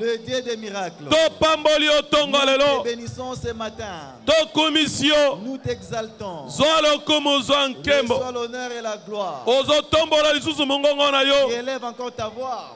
Le Dieu des miracles. Nous te bénissons ce matin. Nous t'exaltons. Que soit l'honneur et la gloire. Élève encore ta voix.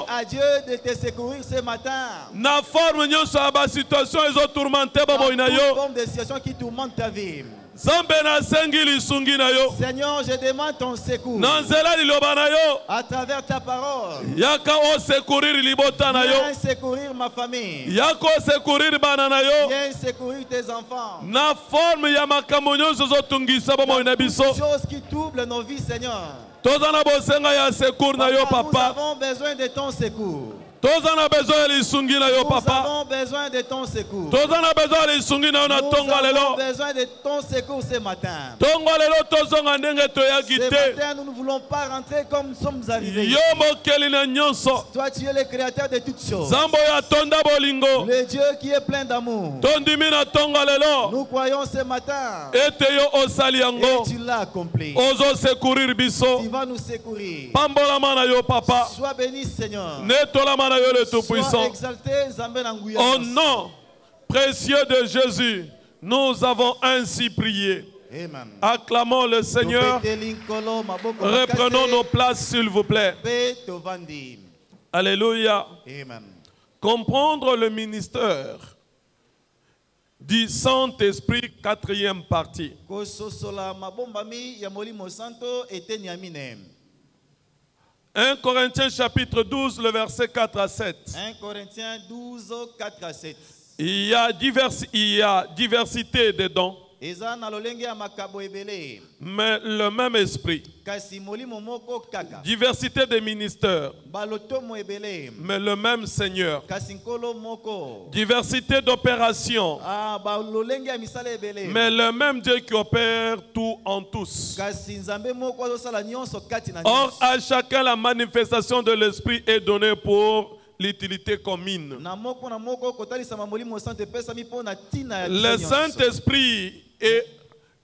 À Dieu de te secourir ce matin. Na forme nyonso aba situation ezo tourmenté bobo na yo. Forme de situation qui tourmente ta vie. Zambe na sengi lisungi na yo. Seigneur, je demande ton secours. Na nzela liloba na yo. À travers ta parole. Yaka o secourir libota na yo. Viens secourir ma famille. Yako secourir bana na yo. Viens secourir tes enfants. Na forme ya makambo nyonso zo tungisa bobo na biso. Choses qui troublent nos vies, Seigneur. Tozana bosenga ya secours na yo papa. Nous avons besoin de ton secours. Tozana besoin lisungi na yo papa. Nous avons besoin de ton secours. Tozana besoin lisungi na yo na tonga lelo. Nous avons besoin de ton secours ce matin. Tonga lelo tozonga ndenge toyaki te. Ce matin, nous ne voulons pas rentrer comme nous sommes arrivés. Yo mokeli na nyonso. Toi, tu es le créateur de toutes choses. Zambo ya tonda bolingo. Le Dieu qui est plein d'amour. Tondimi na tonga lelo. Nous croyons ce matin. Ete yo osali yango. Et tu l'as accompli. Ozo secourir biso. Tu vas nous secourir. Pambola mana yo papa. Sois béni, Seigneur. Netola mana yo le tout-puissant. Sois exalté, Zambé Nanguya. Au nom précieux de Jésus, nous avons ainsi prié. Amen. Acclamons le Seigneur. Reprenons nos places, s'il vous plaît. Alléluia. Amen. Comprendre le ministère du Saint-Esprit, 4e partie. 1 Corinthiens chapitre 12, le verset 4 à 7. 1 Corinthiens 12, 4 à 7. Il y a diversité de dons, mais le même esprit. Diversité de ministères, mais le même Seigneur. Diversité d'opérations, mais le même Dieu qui opère tout en tous. Or, à chacun la manifestation de l'esprit est donnée pour l'utilité commune. Le Saint-Esprit est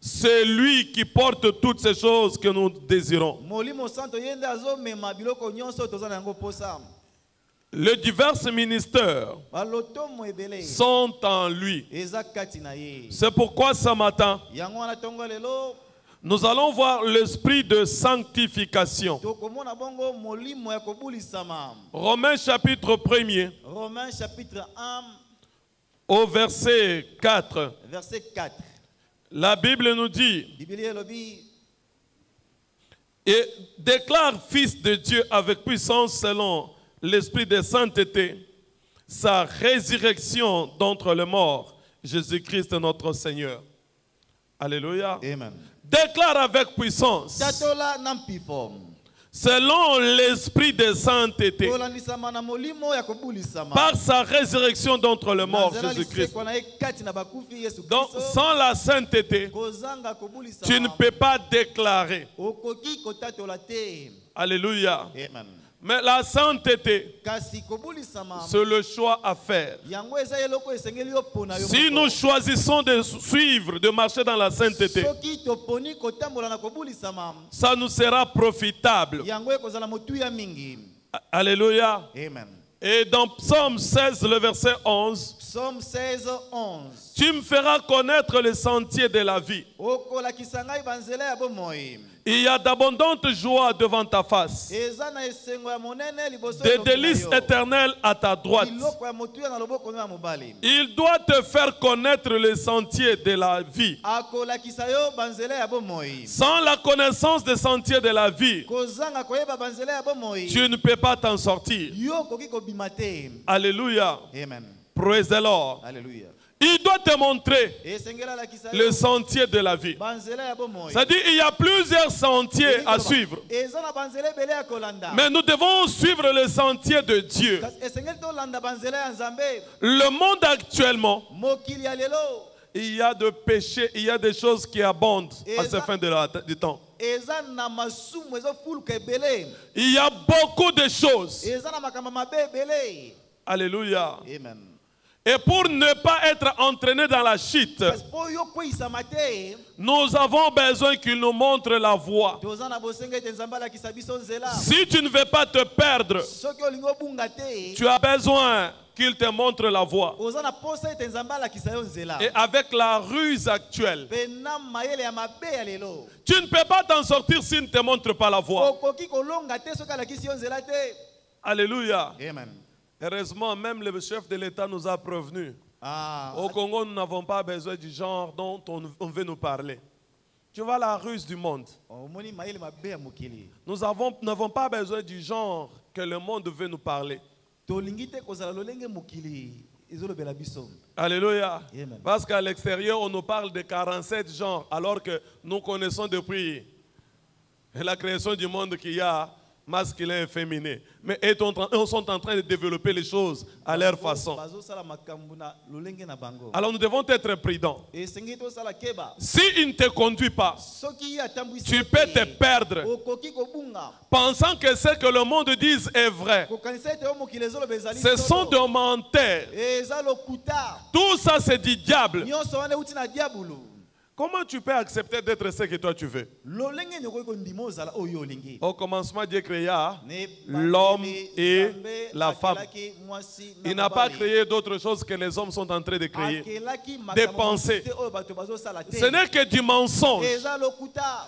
celui qui porte toutes ces choses que nous désirons. Les divers ministères sont en lui. C'est pourquoi ce matin, nous allons voir l'esprit de sanctification. Romains chapitre 1er. Romains chapitre 1. Au verset 4. Verset 4. La Bible nous dit: et déclare fils de Dieu avec puissance selon l'esprit de sainteté, sa résurrection d'entre les morts, Jésus-Christ notre Seigneur. Alléluia. Amen. Déclare avec puissance selon l'esprit de sainteté, par sa résurrection d'entre les morts, Jésus-Christ. Donc, sans la sainteté, tu ne peux pas déclarer. Alléluia. Amen. Mais la sainteté, c'est le choix à faire. Si nous choisissons de suivre, de marcher dans la sainteté, ça nous sera profitable. Alléluia. Amen. Et dans Psaume 16, le verset 11, Psaume 16, 11. Tu me feras connaître les sentiers de la vie. Il y a d'abondantes joies devant ta face, des délices éternelles à ta droite. Il doit te faire connaître les sentiers de la vie. Sans la connaissance des sentiers de la vie, tu ne peux pas t'en sortir. Alléluia. Amen. Praise the Lord. Alléluia. Il doit te montrer le sentier de la vie. C'est-à-dire qu'il y a plusieurs sentiers à suivre. Mais nous devons suivre le sentier de Dieu. Le monde actuellement, il y a de péchés, il y a des choses qui abondent à ce fin du temps. Il y a beaucoup de choses. Alléluia. Amen. Et pour ne pas être entraîné dans la chute, nous avons besoin qu'il nous montre la voie. Si tu ne veux pas te perdre, tu as besoin qu'il te montre la voie. Et avec la ruse actuelle, tu ne peux pas t'en sortir s'il ne te montre pas la voie. Alléluia. Amen. Heureusement, même le chef de l'État nous a prévenus. Au Congo, nous n'avons pas besoin du genre dont on veut nous parler. Tu vois la ruse du monde. Nous n'avons pas besoin du genre que le monde veut nous parler. Alléluia. Amen. Parce qu'à l'extérieur, on nous parle de 47 genres, alors que nous connaissons depuis la création du monde qu'il y a masculin et féminin. Mais ils sont en train de développer les choses à leur façon. Alors nous devons être prudents. S'il ne te conduit pas, tu peux te perdre, pensant que ce que le monde dit est vrai. Ce sont des menteurs. Tout ça, c'est du diable. Comment tu peux accepter d'être ce que toi tu veux? Au commencement, Dieu créa l'homme et la femme. Il n'a pas créé d'autre chose que les hommes sont en train de créer. Des pensées. Ce n'est que du mensonge.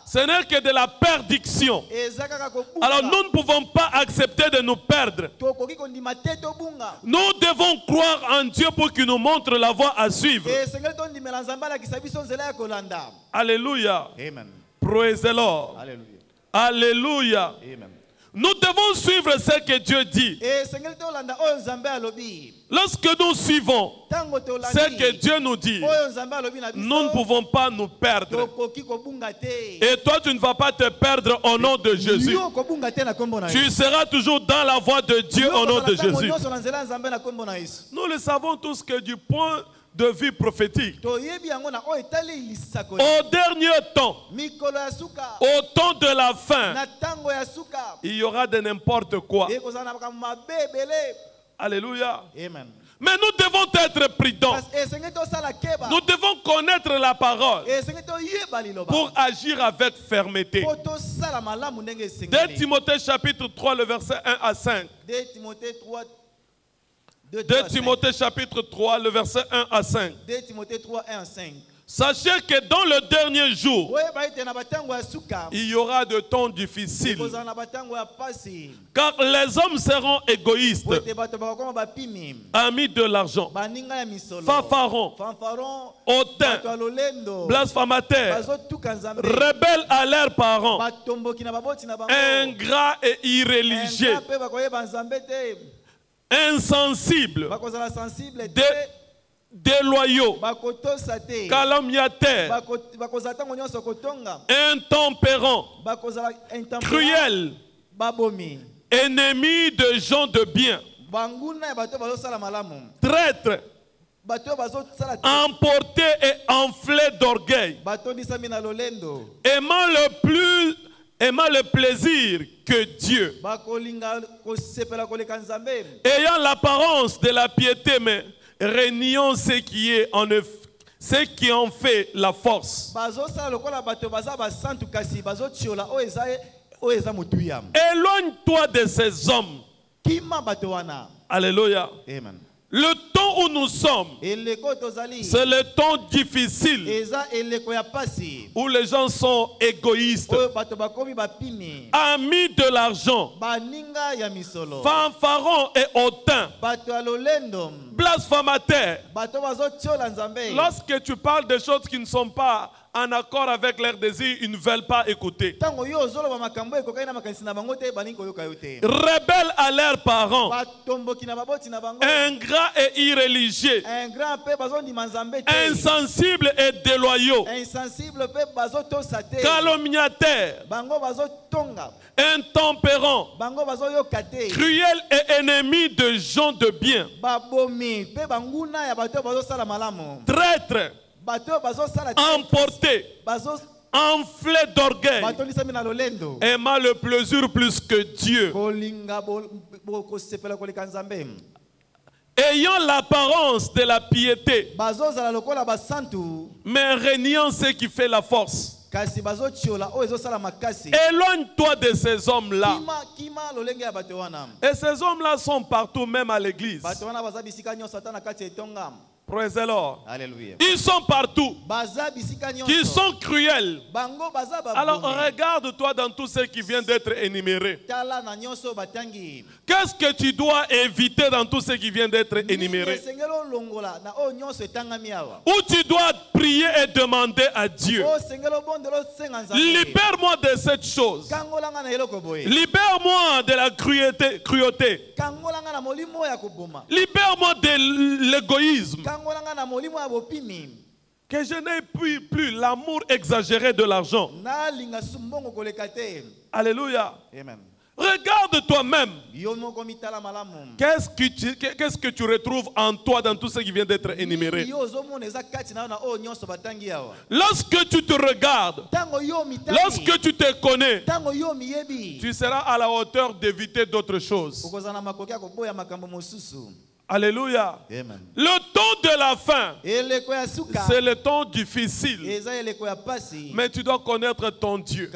Ce n'est que de la perdition. Alors nous ne pouvons pas accepter de nous perdre. Nous devons croire en Dieu pour qu'il nous montre la voie à suivre. Alléluia. Amen. Praise the Lord. Alléluia. Alléluia. Amen. Nous devons suivre ce que Dieu dit. Lorsque nous suivons ce que Dieu nous dit, nous ne pouvons pas nous perdre. Et toi, tu ne vas pas te perdre au nom de Jésus. Tu seras toujours dans la voie de Dieu au nom de Jésus. Nous le savons tous que du point de vue prophétique, au dernier temps, au temps de la fin, il y aura de n'importe quoi. Alléluia. Amen. Mais nous devons être prudents. Nous devons connaître la parole pour agir avec fermeté. 2 Timothée chapitre 3, le verset 1 à 5. 2 Timothée chapitre 3, le verset 1 à 5. 2 Timothée 3, 1 à 5. Sachez que dans le dernier jour, il y aura de temps difficiles, car les hommes seront égoïstes, amis de l'argent, fanfarons, hautains, blasphémateurs, rebelles à leurs parents, ingrats et irréligieux, insensibles, déloyaux, calomniateurs, intempérants, cruels, ennemis de gens de bien, traîtres, emportés et enflés d'orgueil, aimant le plaisir que Dieu, ayant l'apparence de la piété, mais régnons ce qui est en eux, ce qui en fait la force. Éloigne-toi de ces hommes. Alléluia. Amen. Le temps où nous sommes, c'est le temps difficile où les gens sont égoïstes, amis de l'argent, fanfarons et hautains, blasphémateurs. Lorsque tu parles de choses qui ne sont pas en accord avec leurs désirs, ils ne veulent pas écouter. Rebelles à leurs parents, ingrats et irréligieux, insensibles et déloyaux, calomniateurs, intempérants, cruels et ennemis de gens de bien, traîtres, emportés, enflés d'orgueil, aimant le plaisir plus que Dieu, ayant l'apparence de la piété, mais régnant ce qui fait la force. Éloigne-toi de ces hommes-là. Et ces hommes-là sont partout, même à l'église. Praise the Lord. Alléluia. Ils sont partout. Ils sont cruels. Alors regarde-toi dans tout ce qui vient d'être énuméré. Qu'est-ce que tu dois éviter dans tout ce qui vient d'être énuméré? Où tu dois prier et demander à Dieu. Libère-moi de cette chose. Libère-moi de la cruauté. Libère-moi de l'égoïsme. Que je n'ai plus l'amour exagéré de l'argent. Alléluia. Amen. Regarde toi-même. Qu'est-ce que tu retrouves en toi dans tout ce qui vient d'être énuméré? Lorsque tu te regardes, lorsque tu te connais, tu seras à la hauteur d'éviter d'autres choses. Alléluia. Amen. Le temps de la fin, c'est le temps difficile. Mais tu dois connaître ton Dieu.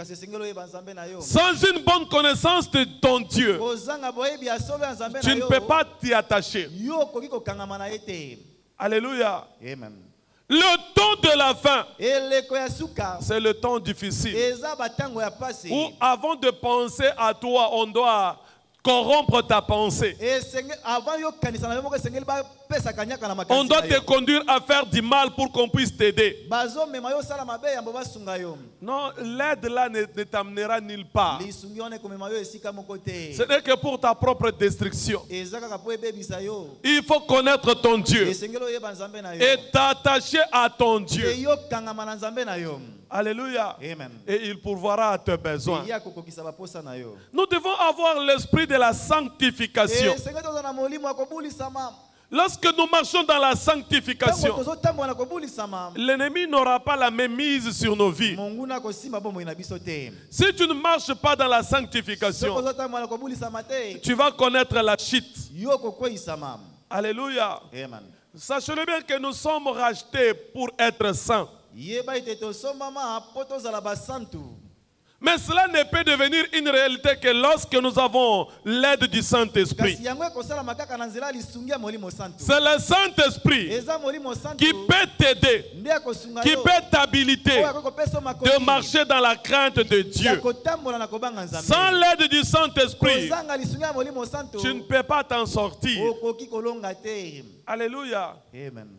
Sans une bonne connaissance de ton Dieu, tu ne peux pas t'y attacher. Alléluia. Amen. Le temps de la fin, c'est le temps difficile. Où avant de penser à toi, on doit corrompre ta pensée. On doit te conduire à faire du mal pour qu'on puisse t'aider. Non, l'aide là ne t'amènera nulle part. Ce n'est que pour ta propre destruction. Il faut connaître ton Dieu et t'attacher à ton Dieu. Alléluia. Amen. Et il pourvoira à tes besoins. Nous devons avoir l'esprit de la sanctification. Lorsque nous marchons dans la sanctification, l'ennemi n'aura pas la même mise sur nos vies. Si tu ne marches pas dans la sanctification, tu vas connaître la chute. Alléluia. Amen. Sachez-le bien que nous sommes rachetés pour être saints. Mais cela ne peut devenir une réalité que lorsque nous avons l'aide du Saint-Esprit. C'est le Saint-Esprit qui peut t'aider, qui peut t'habiliter de marcher dans la crainte de Dieu. Sans l'aide du Saint-Esprit, tu ne peux pas t'en sortir. Alléluia. Amen.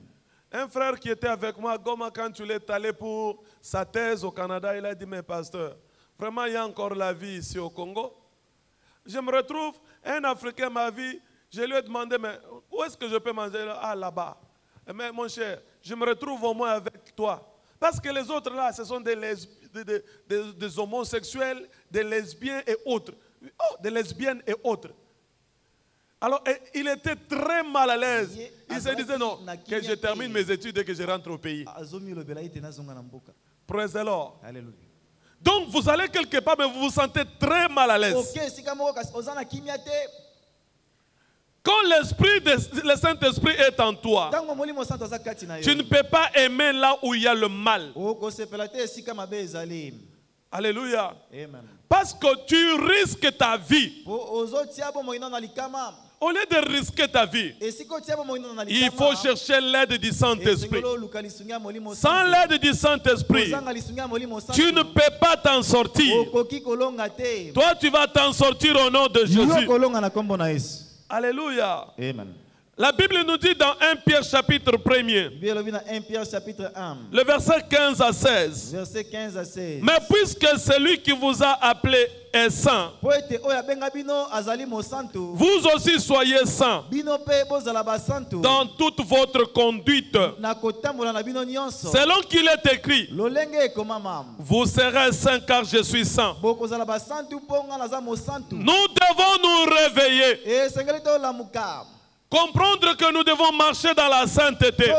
Un frère qui était avec moi à Goma, quand tu l'es allé pour sa thèse au Canada, il a dit, mais pasteur, vraiment il y a encore la vie ici au Congo. Je me retrouve, un Africain m'a vu, je lui ai demandé, mais où est-ce que je peux manger? Ah, là-bas. Mais mon cher, je me retrouve au moins avec toi. Parce que les autres là, ce sont des homosexuels, des lesbiens et autres. Oh, des lesbiennes et autres. Alors, il était très mal à l'aise. Il se disait non, que je termine mes études et que je rentre au pays. Praise the Lord. Alléluia. Donc, vous allez quelque part, mais vous vous sentez très mal à l'aise. Quand le Saint-Esprit est en toi, tu ne peux pas aimer là où il y a le mal. Alléluia. Amen. Parce que tu risques ta vie. Au lieu de risquer ta vie, il faut chercher l'aide du Saint-Esprit. Sans l'aide du Saint-Esprit, tu ne peux pas t'en sortir. Toi, tu vas t'en sortir au nom de Jésus. Alléluia. Amen. La Bible nous dit dans 1 Pierre chapitre 1er, le verset 15 à 16. Mais puisque celui qui vous a appelé est saint, vous aussi soyez saints dans toute votre conduite. Selon qu'il est écrit, vous serez saints car je suis saint. Nous devons nous réveiller. Comprendre que nous devons marcher dans la sainteté.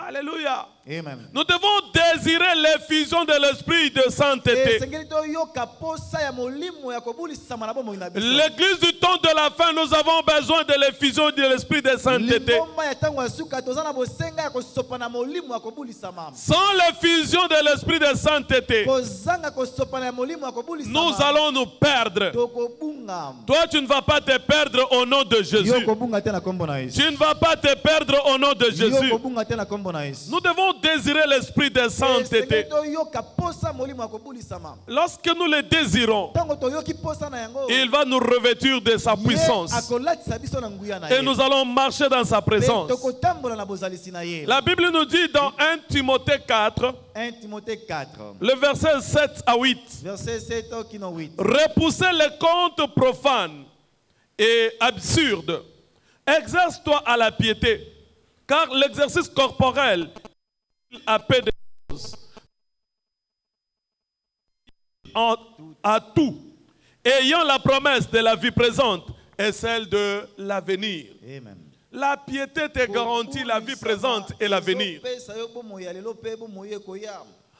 Alléluia. Amen. Nous devons désirer l'effusion de l'esprit de sainteté. L'église du temps de la fin, nous avons besoin de l'effusion de l'esprit de sainteté. Sans l'effusion de l'esprit de sainteté, nous allons nous perdre. Toi, tu ne vas pas te perdre au nom de Jésus. Tu ne vas pas te perdre au nom de Jésus. Nous devons désirer l'esprit de sainteté. Lorsque nous le désirons, il va nous revêtir de sa puissance. Et nous allons marcher dans sa présence. La Bible nous dit dans 1 Timothée 4, le verset 7 à 8. Repoussez les contes profanes et absurdes. Exerce-toi à la piété, car l'exercice corporel a peu de choses. À tout, ayant la promesse de la vie présente et celle de l'avenir. La piété te garantit la vie présente et l'avenir.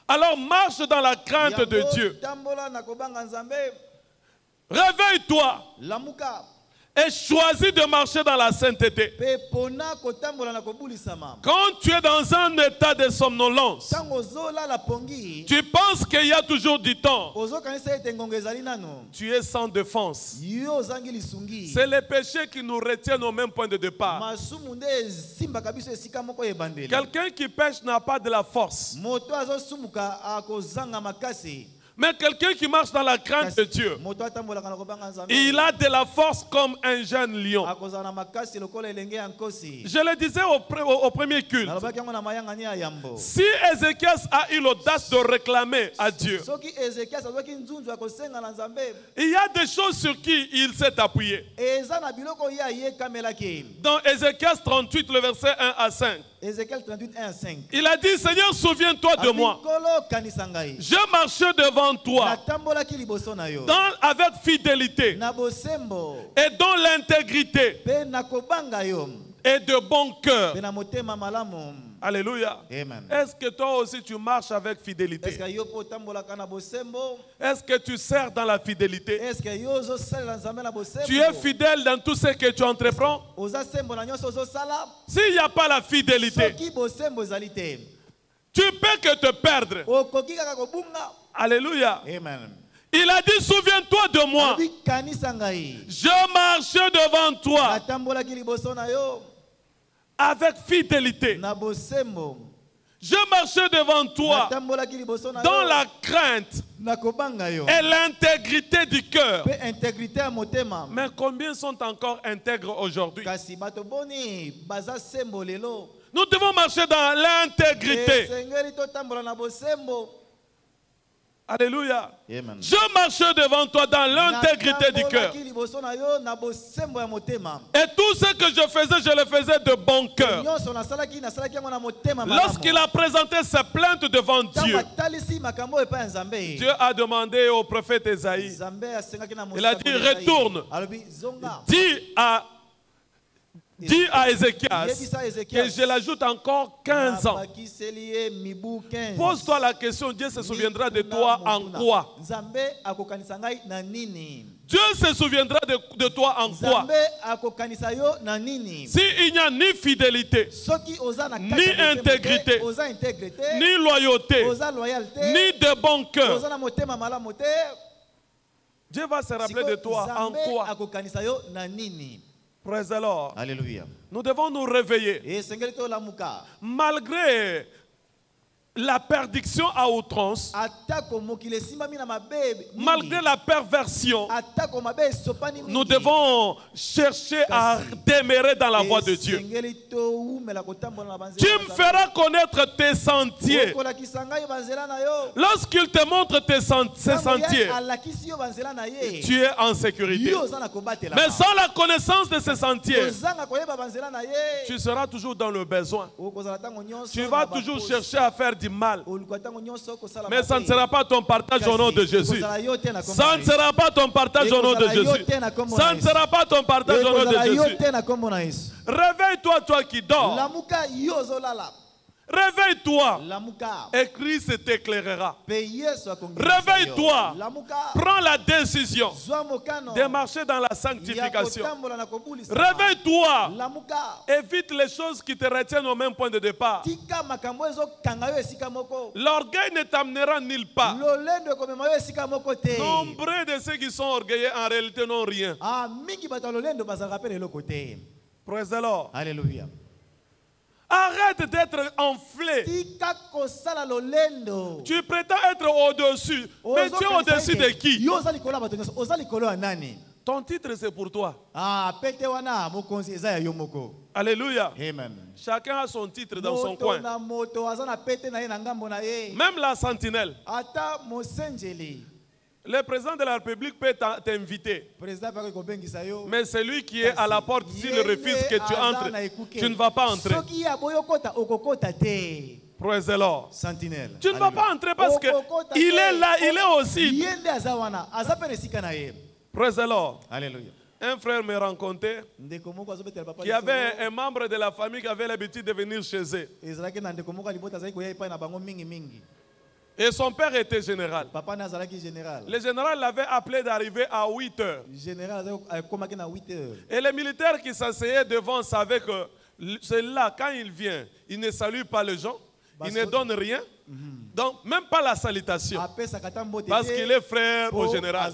Alors marche dans la crainte de Dieu. Réveille-toi et choisis de marcher dans la sainteté. Quand tu es dans un état de somnolence, tu penses qu'il y a toujours du temps. Tu es sans défense. C'est le péché qui nous retient au même point de départ. Quelqu'un qui pêche n'a pas de la force. Mais quelqu'un qui marche dans la crainte de Dieu, il a de la force comme un jeune lion. Je le disais au premier culte. Si Ézéchias a eu l'audace de réclamer à Dieu, il y a des choses sur qui il s'est appuyé. Dans Ézéchias 38, le verset 1 à 5. Il a dit, Seigneur, souviens-toi de moi. Je marchais devant toi avec fidélité et dans l'intégrité et de bon cœur. Alléluia. Est-ce que toi aussi tu marches avec fidélité? Est-ce que tu sers dans la fidélité? Tu es fidèle dans tout ce que tu entreprends? S'il n'y a pas la fidélité, tu peux que te perdre. Alléluia. Il a dit, souviens-toi de moi. Je marchais devant toi avec fidélité. Je marchais devant toi dans la crainte et l'intégrité du cœur. Mais combien sont encore intègres aujourd'hui? Nous devons marcher dans l'intégrité. Alléluia. Amen. Je marchais devant toi dans l'intégrité du cœur. Et tout ce que je le faisais de bon cœur. Lorsqu'il a présenté ses plaintes devant Dieu, Dieu a demandé au prophète Esaïe, il a dit, retourne, dis à Ézéchias que je l'ajoute encore 15 ans. Pose-toi la question, Dieu se souviendra de toi en quoi? Dieu se souviendra de toi en quoi? S'il n'y a ni fidélité, ni intégrité, ni loyauté, ni de bon cœur, Dieu va se rappeler de toi en quoi? Praise the Lord. Alléluia. Nous devons nous réveiller. Malgré la perdition à outrance, malgré la perversion, nous devons chercher à demeurer dans la voie de Dieu. Tu me feras connaître tes sentiers. Lorsqu'il te montre ces sentiers, tu es en sécurité. Mais sans la connaissance de ces sentiers, tu seras toujours dans le besoin. Tu vas toujours chercher à faire du mal. Mais ça ne sera pas ton partage au nom de Jésus. Ça ne sera pas ton partage au nom de Jésus. Ça ne sera pas ton partage au nom de Jésus. Réveille-toi, toi qui dors. Réveille-toi et Christ t'éclairera. Réveille-toi, prends la décision de marcher dans la sanctification. Réveille-toi, évite les choses qui te retiennent au même point de départ. L'orgueil ne t'amènera nulle part. Nombreux de ceux qui sont orgueilleux en réalité n'ont rien. Praise the Lord. Alléluia. Arrête d'être enflé. Tu prétends être au-dessus. Mais tu es au-dessus de qui? Ton titre c'est pour toi. Alléluia. Amen. Chacun a son titre dans son coin. Même la sentinelle. Le président de la République peut t'inviter. Mais celui qui est à la porte, s'il refuse que tu entres, tu ne vas pas entrer. Praise the Lord. Sentinelle. Tu ne vas pas entrer parce qu'il est là, il est aussi. Praise the Lord. Alléluia. Un frère me rencontrait qui avait un membre de la famille qui avait l'habitude de venir chez eux. Et son père était général. Le général l'avait appelé d'arriver à 8 heures. Et les militaires qui s'asseyaient devant savaient que c'est là, quand il vient, il ne salue pas les gens, il ne donne rien, donc même pas la salutation, parce qu'il est frère au général.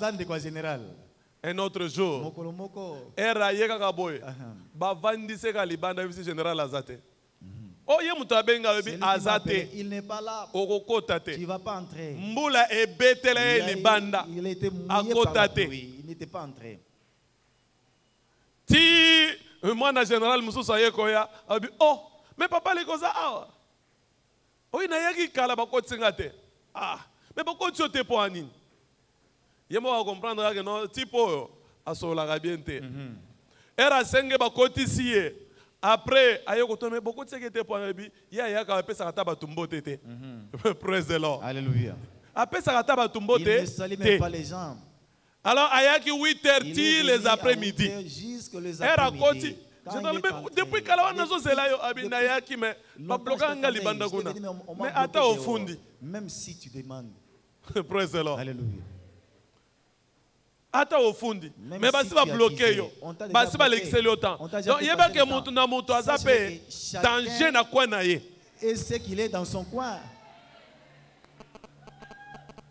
Un autre jour, il n'est pas là. Tu ne vas pas entrer. Il était mouillé par la pluie. Il n'était pas entré. Moi, en général, oh, mais papa, les causes. Oui, mais pourquoi tu te prends? Je vais comprendre que non, type à la bien. Era senge ba kotisi. Après, mais beaucoup de ce qui était pour un il y a un ça taba tumbo tété. Praise the Lord. Alléluia. Après ça taba tumbo tété. Il ne salue même pas les gens. Alors, ayaki 8h les après-midi. Era koti. Depuis kala wana zo zela yo abina yaki mais ba blokanga libanda kuna. Mais ata au fundi. Même si tu demandes. Praise the Lord. Alléluia. Ata au fundi. Mais basi ba bloquer yo. Basi ba l'exceller autant. Donc yeba ke mutu na mutu azape danger na kwa na ye. Et c'est qu'il est dans son coin.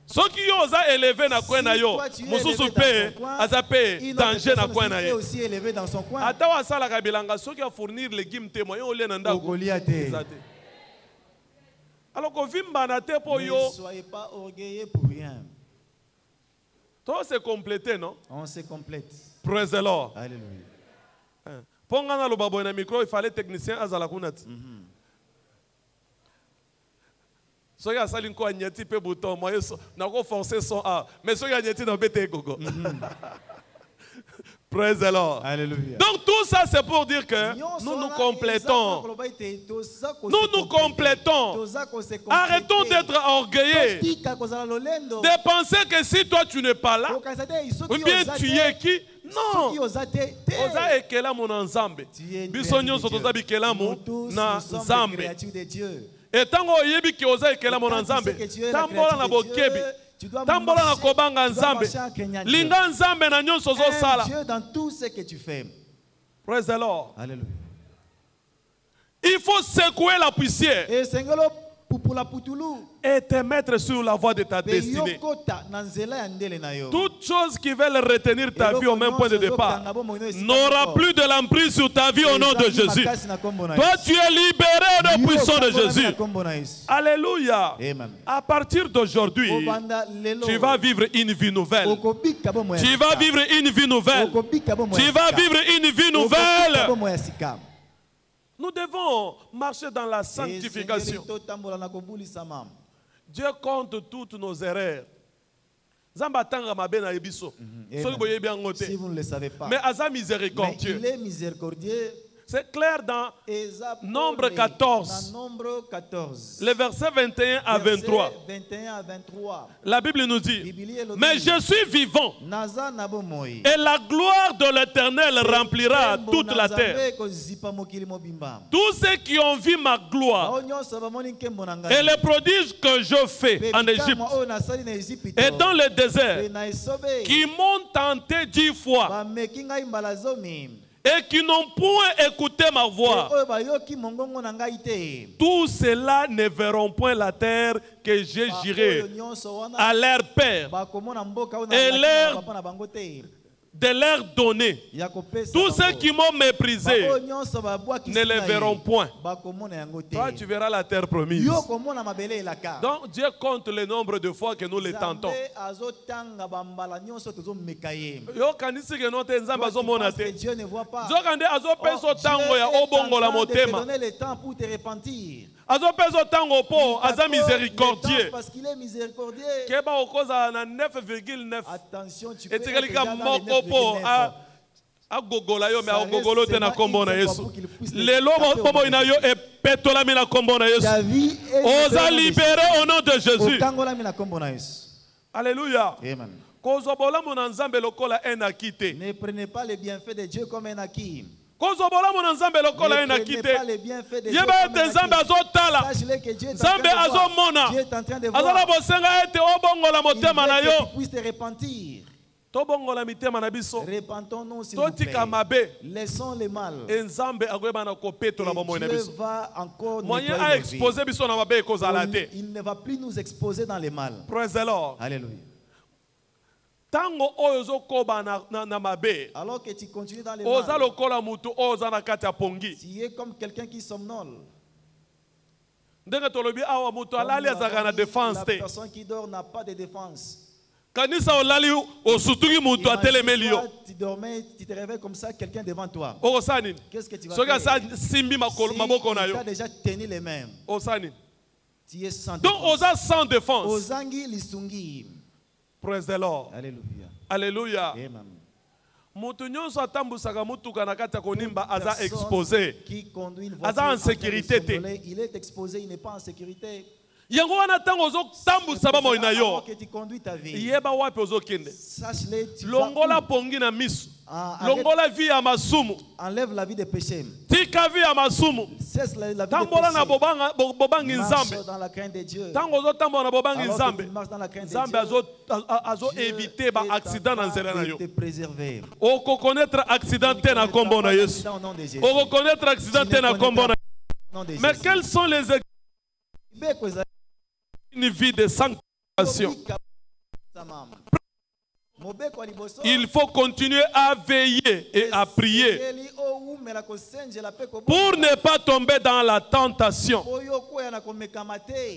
Ce qui osa élevé na kwa na yo. Mususu pe azape danger na kwa na ye. Aussi élevé dans son coin. Ata wa sala kabilanga ce qui a fournir les guim témoin au lena ndako. Alors ko vimba na te po yo. Ne soyez pas orgueilleux pour rien. Tout s'est complété, non? On se complète. Praise the Lord. Alléluia. Pongana lo babo na micro, il fallait technicien azala kunati. So ya sali nko anyeti pe bouton, moi na ko forcer son a, mais so ya anyeti na bete gogo. Praise the Lord. Alléluia. Donc tout ça c'est pour dire que nous nous complétons. Nous nous complétons. Arrêtons d'être orgueilleux. De penser que si toi tu n'es pas là, ou bien tu es qui? Non. Oza ekela mon ensemble. Bisonyo sotoza bikela mon na nzambe. Et tango yebi ki oza ekela mon ensemble. Tambola na bokebi. Tambola na kobanga nzambe. Linga nzambe na nyonso zo sala. Dieu dans tout ce que tu fais. Praise the Lord. Alléluia. Il faut secouer la poussière et te mettre sur la voie de ta destinée. Toutes choses qui veulent retenir ta vie au même point de départ n'aura plus de l'emprise sur ta vie au nom de Jésus. Toi, tu es libéré de puissance de Jésus. Alléluia. À partir d'aujourd'hui, tu vas vivre une vie nouvelle. Tu vas vivre une vie nouvelle. Tu vas vivre une vie nouvelle. Nous devons marcher dans la sanctification. Dieu compte toutes nos erreurs. Si vous ne le savez pas, mais il est miséricordieux. C'est clair dans Nombre 14. Les versets 21 à 23. La Bible nous dit, mais je suis vivant et la gloire de l'Éternel remplira toute la terre. Tous ceux qui ont vu ma gloire et les prodiges que je fais en Égypte et dans le désert, qui m'ont tenté 10 fois et qui n'ont point écouté ma voix, tous ceux-là ne verront point la terre que je j'irai à leur père et de leur donner. Tous ceux qui m'ont méprisé ne les verront point. Toi, tu verras la terre promise. Donc, Dieu compte le nombre de fois que nous les tentons. Dieu ne voit pas. Donner le temps pour te repentir. Miséricordieux. Parce qu'il est miséricordieux. Attention, tu peux être déjà dans les 9,9. agogola yo me agogolo te na kombo na Yesu lelo kombo ina yo epetola mi na kombo na Yesu oza libéré au nom de Jésus. Alléluia. Amen. Kozobola mo na Nzambe lokola un acquis. Ne prenez pas les bienfaits de Dieu comme un acquis. Kozobola mo na Nzambe lokola un acquis. Yeba ete Nzambe azotala. Nzambe azomona. Azola bosenga ete obongola motema na yo. Puisse te repentir. Repentons-nous s'il vous plaît. Laissons les mal. Et Dieu va encore il ne va plus nous exposer dans les mal. Praise the Lord. Alléluia. Alors que tu continues dans les mal, tu es comme quelqu'un qui somnole. La personne qui dort n'a pas de défense. Tu dormais, tu te réveilles comme ça, quelqu'un devant toi. Qu'est-ce que tu vas faire? Si tu as déjà tenu les mains, tu es sans défense. Donc, sans défense. Praise the Lord. Alléluia. Alléluia. Amen. Exposé. Qui conduit une voiture en sécurité. Il est exposé, il n'est pas en sécurité. Alors que tu conduis ta vie, longola pongi na misu longola vie ya masumu enlève la vie des péchés, tika vie ya masumu cesse la vie des tambola na bobangi nzambe marche dans la crainte de Dieu. Tango zo tambola na bobangi nzambe nzambe azo éviter ba accident na nzela na yo te préserver. O ko connaître accident te na kombo na Yesu o ko connaître accident te na kombo na. Mais quels sont les une vie de sanctification? Il faut continuer à veiller et à prier pour ne pas tomber dans la tentation.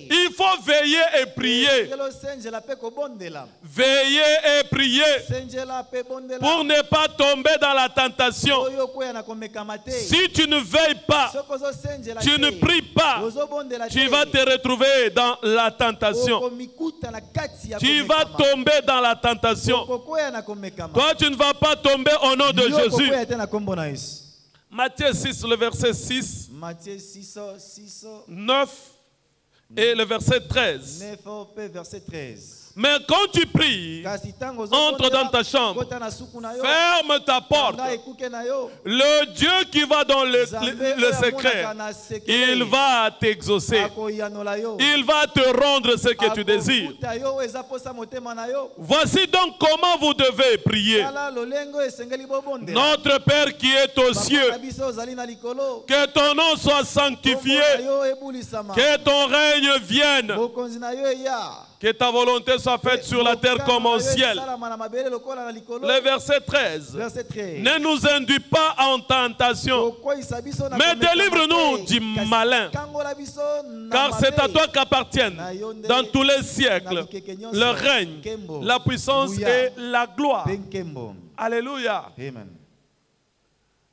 Il faut veiller et prier. Veiller et prier pour ne pas tomber dans la tentation. Si tu ne veilles pas, tu ne pries pas, tu vas te retrouver dans la tentation. Tu vas tomber dans la tentation. Toi, tu ne vas pas tomber au nom de Jésus. Matthieu 6, le verset 6, 9 et le verset 13. Mais quand tu pries, entre dans ta chambre, ferme ta porte. Le Dieu qui va dans le secret, il va t'exaucer. Il va te rendre ce que tu désires. Voici donc comment vous devez prier. Notre Père qui est aux cieux, que ton nom soit sanctifié, que ton règne vienne. Que ta volonté soit faite sur la terre comme au ciel. Le verset 13. Ne nous induis pas en tentation, mais délivre-nous du malin. Car c'est à toi qu'appartiennent dans tous les siècles le règne, la puissance et la gloire. Alléluia.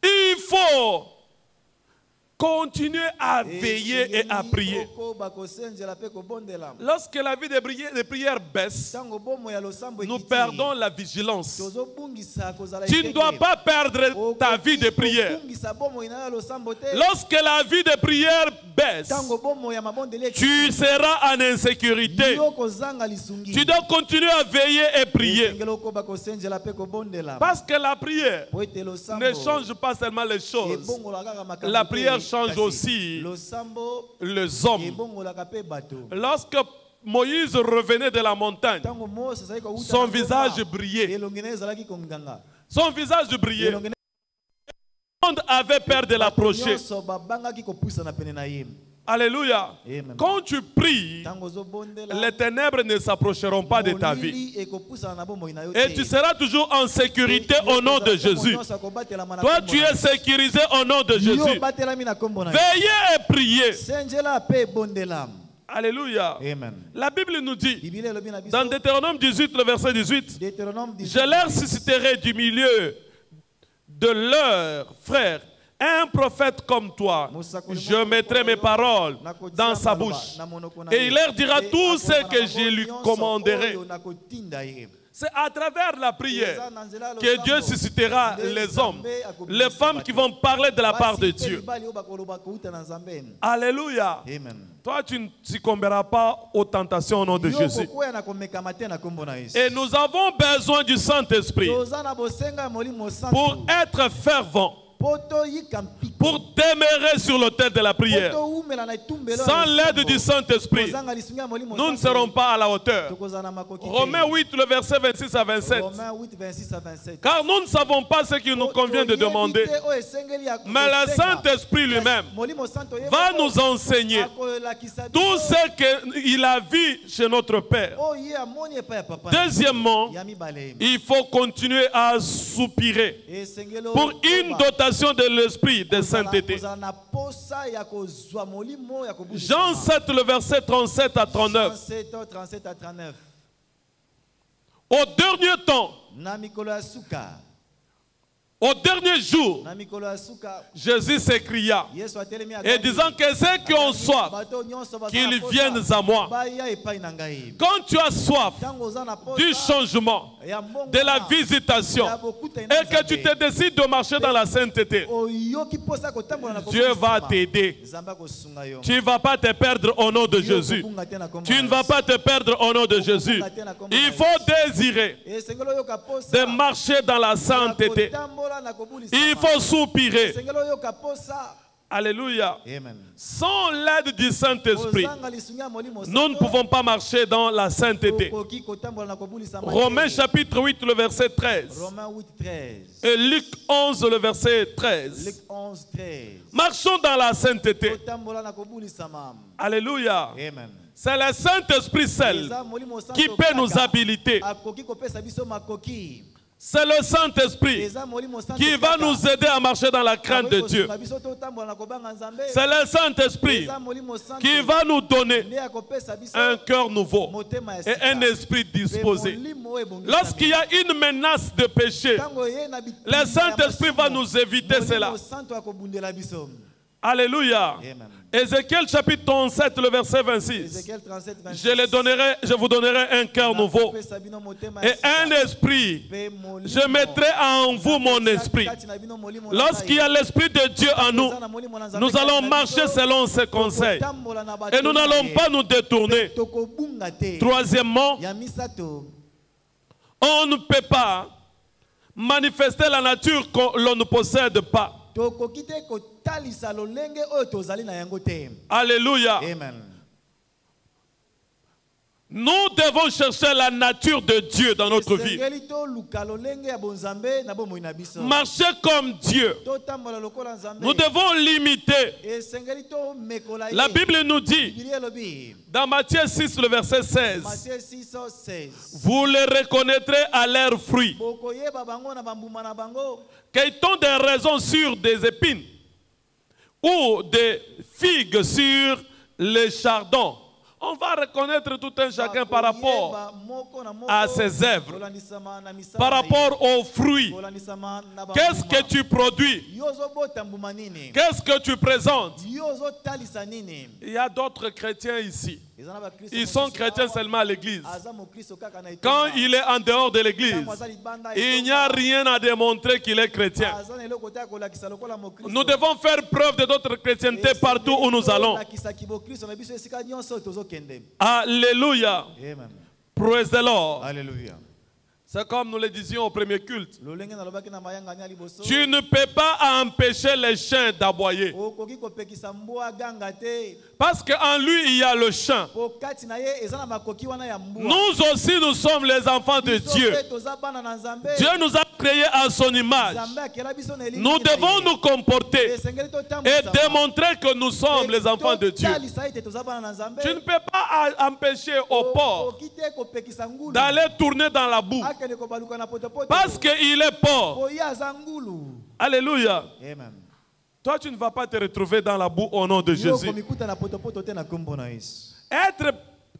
Il faut continuez à veiller et à prier. Lorsque la vie de prière baisse, nous perdons la vigilance. Tu ne dois pas perdre ta vie de prière. Lorsque la vie de prière baisse, tu seras en insécurité. Tu dois continuer à veiller et prier. Parce que la prière ne change pas seulement les choses. La prière change aussi les hommes. Lorsque Moïse revenait de la montagne, son visage brillait. Son visage brillait. Le monde avait peur de l'approcher. Alléluia. Amen. Quand tu pries, les ténèbres ne s'approcheront pas de ta vie. Et tu seras toujours en sécurité au nom de Jésus. Toi, tu es sécurisé au nom de Jésus. Veillez et priez. Alléluia. Amen. La Bible nous dit, dans Deutéronome 18, le verset 18, je leur susciterai du milieu de leurs frères un prophète comme toi. Je mettrai mes paroles dans sa bouche et il leur dira tout ce que je lui commanderai. C'est à travers la prière que Dieu suscitera les hommes, les femmes qui vont parler de la part de Dieu. Alléluia. Amen. Toi, tu ne succomberas pas aux tentations au nom de Jésus. Et nous avons besoin du Saint-Esprit pour être fervents, pour demeurer sur l'autel de la prière. Sans l'aide du Saint-Esprit, nous ne serons pas à la hauteur. Romains 8, le verset 26 à 27. Car nous ne savons pas ce qu'il nous convient de demander, mais le Saint-Esprit lui-même va nous enseigner tout ce qu'il a vu chez notre Père. Deuxièmement, il faut continuer à soupirer pour une dotation de l'esprit de sainteté. Jean 7, le verset 37 à 39. Au dernier temps, au dernier jour, Jésus s'écria et disant que ceux qui ont soif, qu'ils viennent à moi. Quand tu as soif du changement, de la visitation, et que tu te décides de marcher dans la sainteté, Dieu va t'aider. Tu ne vas pas te perdre au nom de Jésus. Tu ne vas pas te perdre au nom de Jésus. Il faut désirer de marcher dans la sainteté. Il faut soupirer. Alléluia. Amen. Sans l'aide du Saint-Esprit, nous ne pouvons pas marcher dans la sainteté. Romains chapitre 8, le verset 13. Et Luc 11, le verset 13. Marchons dans la sainteté. Alléluia. C'est le Saint-Esprit seul qui peut nous habiliter. C'est le Saint-Esprit qui va nous aider à marcher dans la crainte de Dieu. C'est le Saint-Esprit qui va nous donner un cœur nouveau et un esprit disposé. Lorsqu'il y a une menace de péché, le Saint-Esprit va nous éviter cela. Alléluia. Ézéchiel chapitre 37, le verset 26. Je vous donnerai un cœur nouveau et un esprit. Je mettrai en vous mon esprit. Lorsqu'il y a l'esprit de Dieu en nous, nous allons marcher selon ses conseils et nous n'allons pas nous détourner. Troisièmement, on ne peut pas manifester la nature que l'on ne possède pas. Alléluia. Amen. Nous devons chercher la nature de Dieu dans notre vie. Marcher comme Dieu. Nous devons l'imiter. La Bible nous dit, dans Matthieu 6, le verset 16, vous les reconnaîtrez à leurs fruits. Qu'est-on des raisins sur des épines ou des figues sur les chardons? On va reconnaître tout un chacun par rapport à ses œuvres, par rapport aux fruits. Qu'est-ce que tu produis? Qu'est-ce que tu présentes? Il y a d'autres chrétiens ici. Ils sont chrétiens seulement à l'église. Quand il est en dehors de l'église, il n'y a rien à démontrer qu'il est chrétien. Nous devons faire preuve de notre chrétienté partout où nous allons. Alléluia. Praise the Lord. Alléluia. C'est comme nous le disions au premier culte. Tu ne peux pas empêcher les chiens d'aboyer. Parce qu'en lui, il y a le chant. Nous aussi, nous sommes les enfants de Dieu. Dieu nous a créés à son image. Nous devons nous comporter et démontrer que nous sommes les enfants de Dieu. Tu ne peux pas empêcher au porc d'aller tourner dans la boue. Parce qu'il est pauvre. Alléluia. Amen. Toi, tu ne vas pas te retrouver dans la boue au nom de Jésus.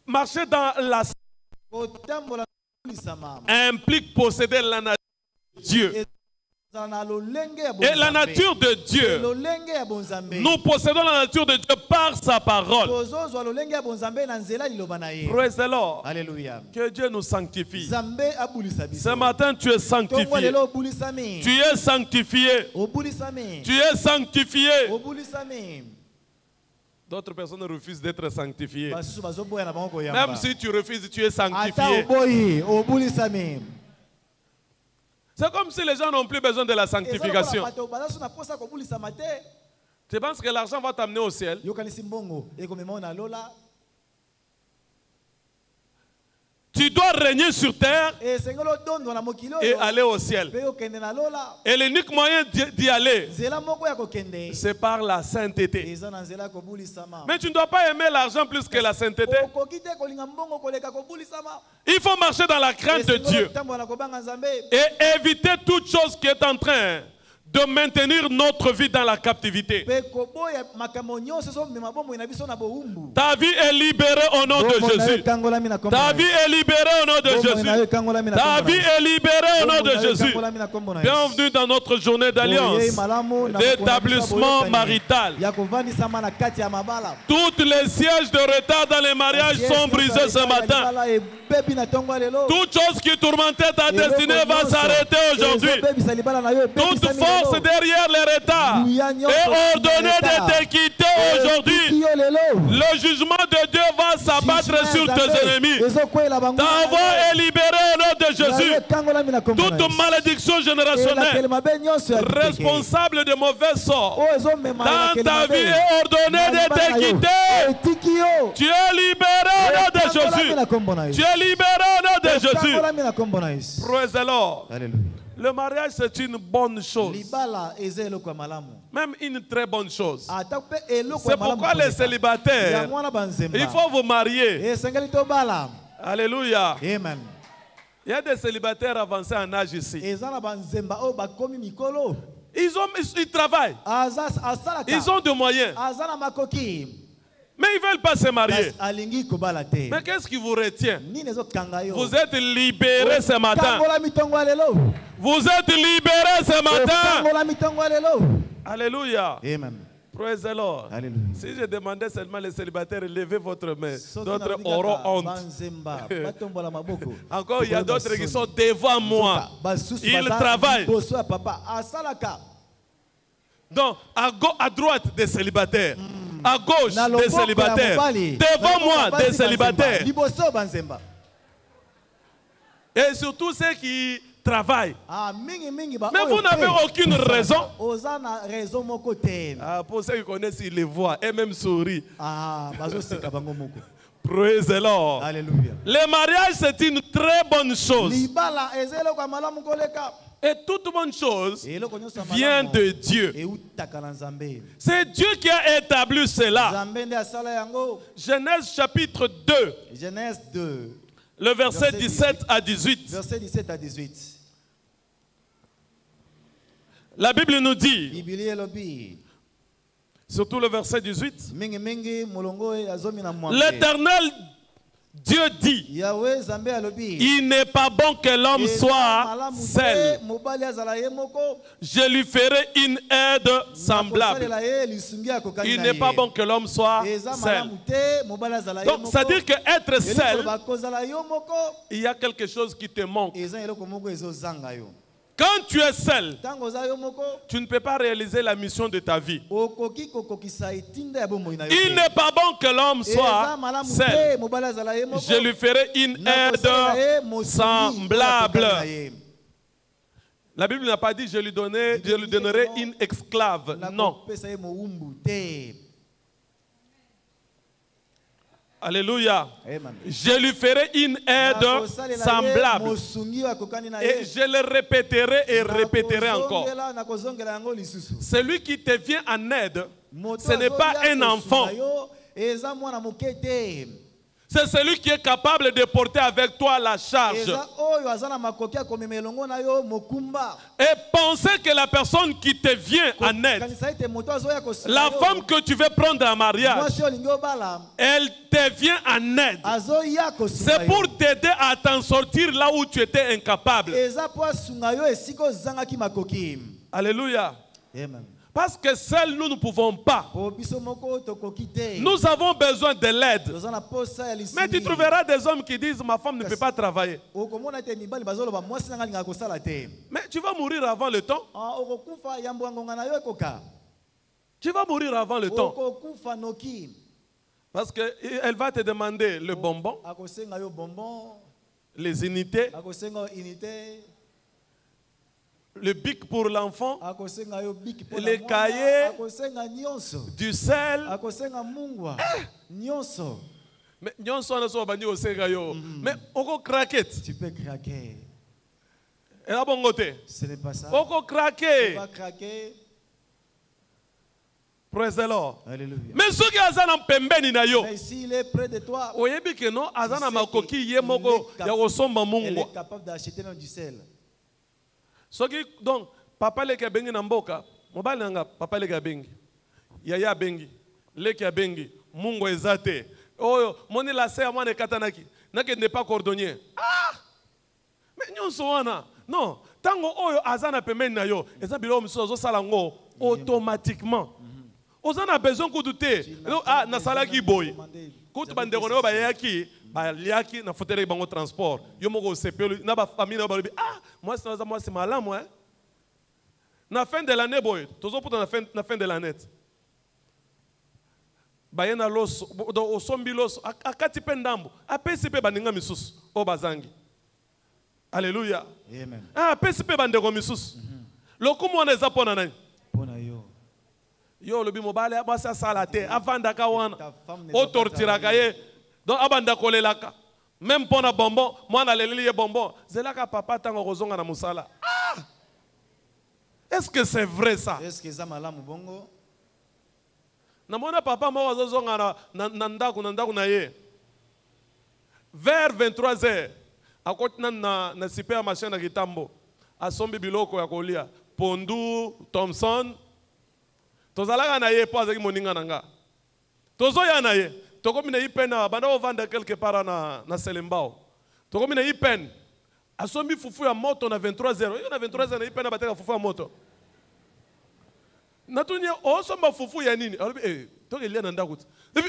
Marcher dans la implique posséder la nature de Dieu. Et la nature de Dieu, nous possédons la nature de Dieu par sa parole. Praise the Lord. Alléluia. Que Dieu nous sanctifie. Ce matin, tu es sanctifié. Tu es sanctifié. Tu es sanctifié. D'autres personnes refusent d'être sanctifiées. Même si tu refuses, tu es sanctifié. C'est comme si les gens n'ont plus besoin de la sanctification. Tu penses que l'argent va t'amener au ciel? Tu dois régner sur terre et aller au ciel. Et l'unique moyen d'y aller, c'est par la sainteté. Mais tu ne dois pas aimer l'argent plus que la sainteté. Il faut marcher dans la crainte de Dieu et éviter toute chose qui est en train de maintenir notre vie dans la captivité. Ta vie est libérée au nom de Jésus. Ta vie est libérée au nom de Jésus. Ta vie est libérée au nom de Jésus. Bienvenue dans notre journée d'alliance, d'établissement marital. Tous les sièges de retard dans les mariages sont brisés ce matin. Toute chose qui tourmentait ta destinée va s'arrêter aujourd'hui. Toute force derrière les retards est ordonnée de te quitter aujourd'hui. Le jugement de Dieu va s'abattre sur tes ennemis. Ta voix est libérée au nom de Jésus. Toute malédiction générationnelle responsable de mauvais sorts dans ta vie est ordonnée de te quitter. Tu es libéré au nom de Jésus. Tu es libéré au nom de Jésus. Praise the Lord. Le mariage, c'est une bonne chose. Même une très bonne chose. C'est pourquoi les célibataires, il faut vous marier. Alléluia. Amen. Il y a des célibataires avancés en âge ici. Ils travaillent. Ils ont des moyens. Mais ils ne veulent pas se marier. Mais qu'est-ce qui vous retient? Vous êtes libérés ce matin. Vous êtes libérés ce matin. Alléluia. Amen. Praise the Lord. Alléluia. Si je demandais seulement les célibataires, levez votre main. D'autres auront honte. Encore, il y a d'autres qui sont devant moi. Ils travaillent. Donc, à droite des célibataires. À gauche des célibataires. Devant moi des célibataires. Et surtout ceux qui travaillent. Mais vous n'avez aucune raison. Pour ceux qui connaissent, ils les voient et même sourient. Praise the Lord. Alléluia. Le mariage, c'est une très bonne chose. Et toute bonne chose vient de Dieu. C'est Dieu qui a établi cela. Genèse chapitre 2. Genèse 2. Le verset 17 à 18. Verset 17 à 18. La Bible nous dit, Surtout le verset 18. L'Éternel Dieu dit, il n'est pas bon que l'homme soit seul. Je lui ferai une aide semblable. Il n'est pas bon que l'homme soit seul. Donc, ça veut dire qu'être seul, il y a quelque chose qui te manque. Quand tu es seul, tu ne peux pas réaliser la mission de ta vie. Il n'est pas bon que l'homme soit seul. Je lui ferai une aide semblable. La Bible n'a pas dit je lui donnerai une esclave. Non. Alléluia. Je lui ferai une aide semblable. Et je le répéterai et répéterai encore. Celui qui te vient en aide, ce n'est pas un enfant. C'est celui qui est capable de porter avec toi la charge. Et penser que la personne qui te vient en aide, la femme que tu veux prendre en mariage, elle te vient en aide. C'est pour t'aider à t'en sortir là où tu étais incapable. Alléluia. Amen. Parce que seuls nous ne pouvons pas. Nous avons besoin de l'aide. Mais tu trouveras des hommes qui disent ma femme ne peut pas travailler. Mais tu vas mourir avant le temps. Tu vas mourir avant le temps. Parce qu'elle va te demander le bonbon, les unités, le bic pour l'enfant, les cahiers, du sel. Mais on peut craquer. Tu peux craquer. Ce n'est pas ça. On peut craquer. Praise the Lord. Alléluia. Mais ceux qui mais s'il est près de toi, il est capable d'acheter même du sel. Donc, papa le bengi na mboka, mobali nanga papa le bengi. Yaya bengi, le bengi, mungo ezate. Oh, moni la se amane katanaki. Nake n'est pas cordonnier. Ah! Mais nyonso wana. Non, tango oyo azana pembeni na yo, eza bilo msozo sala ngo automatiquement. Ozana besoin ko douter. Ah, na sala ki boy. Kuti bandeko na ba yaki, ba liaki na fotere bango transport. Yo moko sepelo na ba famille na ba ah, moi c'est malin moi. Na fin de l'année boy, tozo puta na fin de l'année. Ba yena los do osombi los akati pendambo. Apesi pe baninga misusu o bazangi. Alléluia. Amen. Ah, apesi pe bandeko misusu. Lokumu wana eza pona nani? Pona yo. Yo lobi mobile abasa salate avanda ka wana o tortiraka ye donc abanda kolelaka même pona bonbon mwana leleli ye bonbon zelaka papa tango kozonga na musala. Ah! Est-ce que c'est vrai ça? Est-ce que ça malamu bongo? Na mona papa mo azozonga na ndaku na ye vers 23h akoti na super machin na kitambo asombi biloko ya kolia pondu Thompson. Tozalaka na ye po azaki moninga nanga. Tozoya na ye. Tokomi na ipena banda ovanda quelque part na Selembao. Tokomi na ipen. Asombi fufu ya moto na 23h. Yo na 23h na ipena bateka fufu ya moto. Natunya osomba fufu ya nini? Alobi tokelia na ndakuti.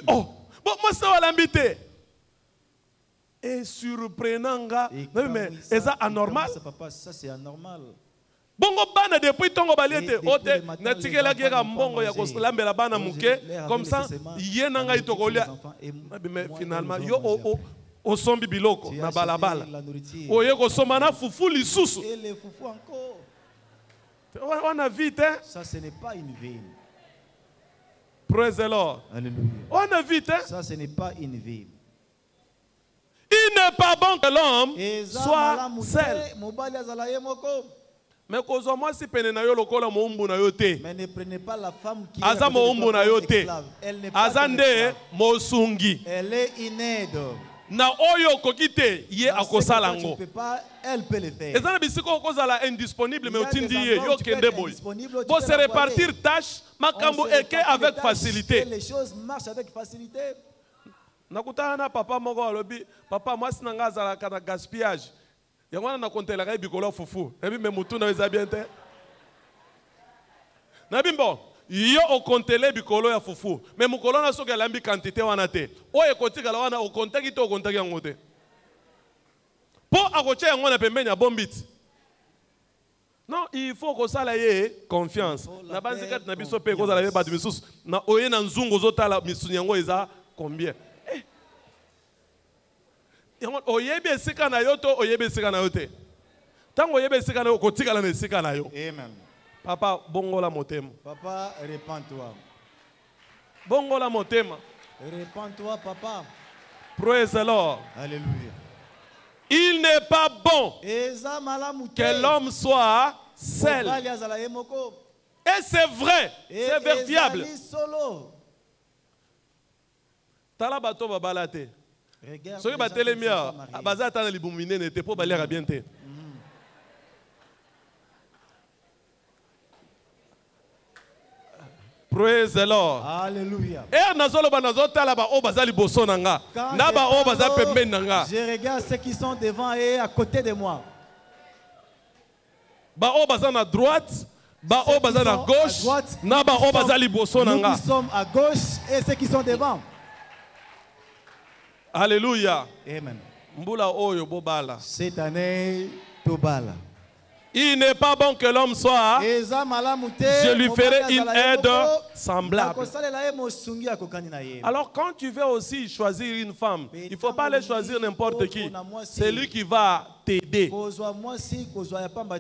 Oh, bon moi ça wala mbité. Et surprenant nga. Mais eza anormal. Papa, ça c'est anormal. Bongo bana depuis tongo baliete ote natikela keka mbongo ya koslambela bana muke comme ça yenanga itokolia mais finalement yo o sombi biloko na balabala oye ko somana fufu lisusu et les fufu encore on a vite hein? Ça ce n'est pas une vie. Praise the Lord. Alléluia. On a vite hein? Ça ce n'est pas une vie. Il n'est pas bon que l'homme soit seul. Mais ne prenez pas la femme qui est esclave. Elle n'est pas esclave. Elle est une aide. na oyo kokite ye akosala ngo. Elle peut le faire. Ezana bisiko kozala indisponible mais otindi ye yo kende boy. Bo se répartir tâches makambo eke avec facilité. Les choses marchent avec facilité. Nakutana na papa moko alobi papa mwasi na ngazala kana gaspillage. Yangwana na kontela ka bikolo fufu. Ebi me mutu na eza bien te. Na bimbo yo okontele bikolo ya fufu. Mais mukolo na soki alambi quantité wana te. Oye kotika la wana okontaki to okontaki yango te. Po akoche yango na pembeni ya bombit. Non, il faut que ça ait confiance. Na banzi kat na biso pe ko za la ba de misus. Na oye na nzungu zotala misuni yango eza combien? Oyebe esika na yo to oyebe esika na yo te. Tango oyebe esika na yo kotika la na esika na yo. Amen. Papa bongola motema. Papa répands-toi. Bongola motema. Répands-toi papa. Praise the Lord. Alléluia. Il n'est pas bon que l'homme soit seul. Et c'est vrai, c'est vérifiable. Tala bato babalate. Soki batelemia baza tana libumine nete po balera bien te. Praise the Lord. Alléluia. Je regarde ceux qui sont devant et à côté de moi. À droite, à gauche, nous sommes à gauche et ceux qui sont devant. Alléluia. Amen. Cette année, Tobala. Il n'est pas bon que l'homme soit. Je lui ferai une aide semblable. Alors quand tu veux aussi choisir une femme, il ne faut pas aller choisir n'importe qui. C'est lui qui va t'aider.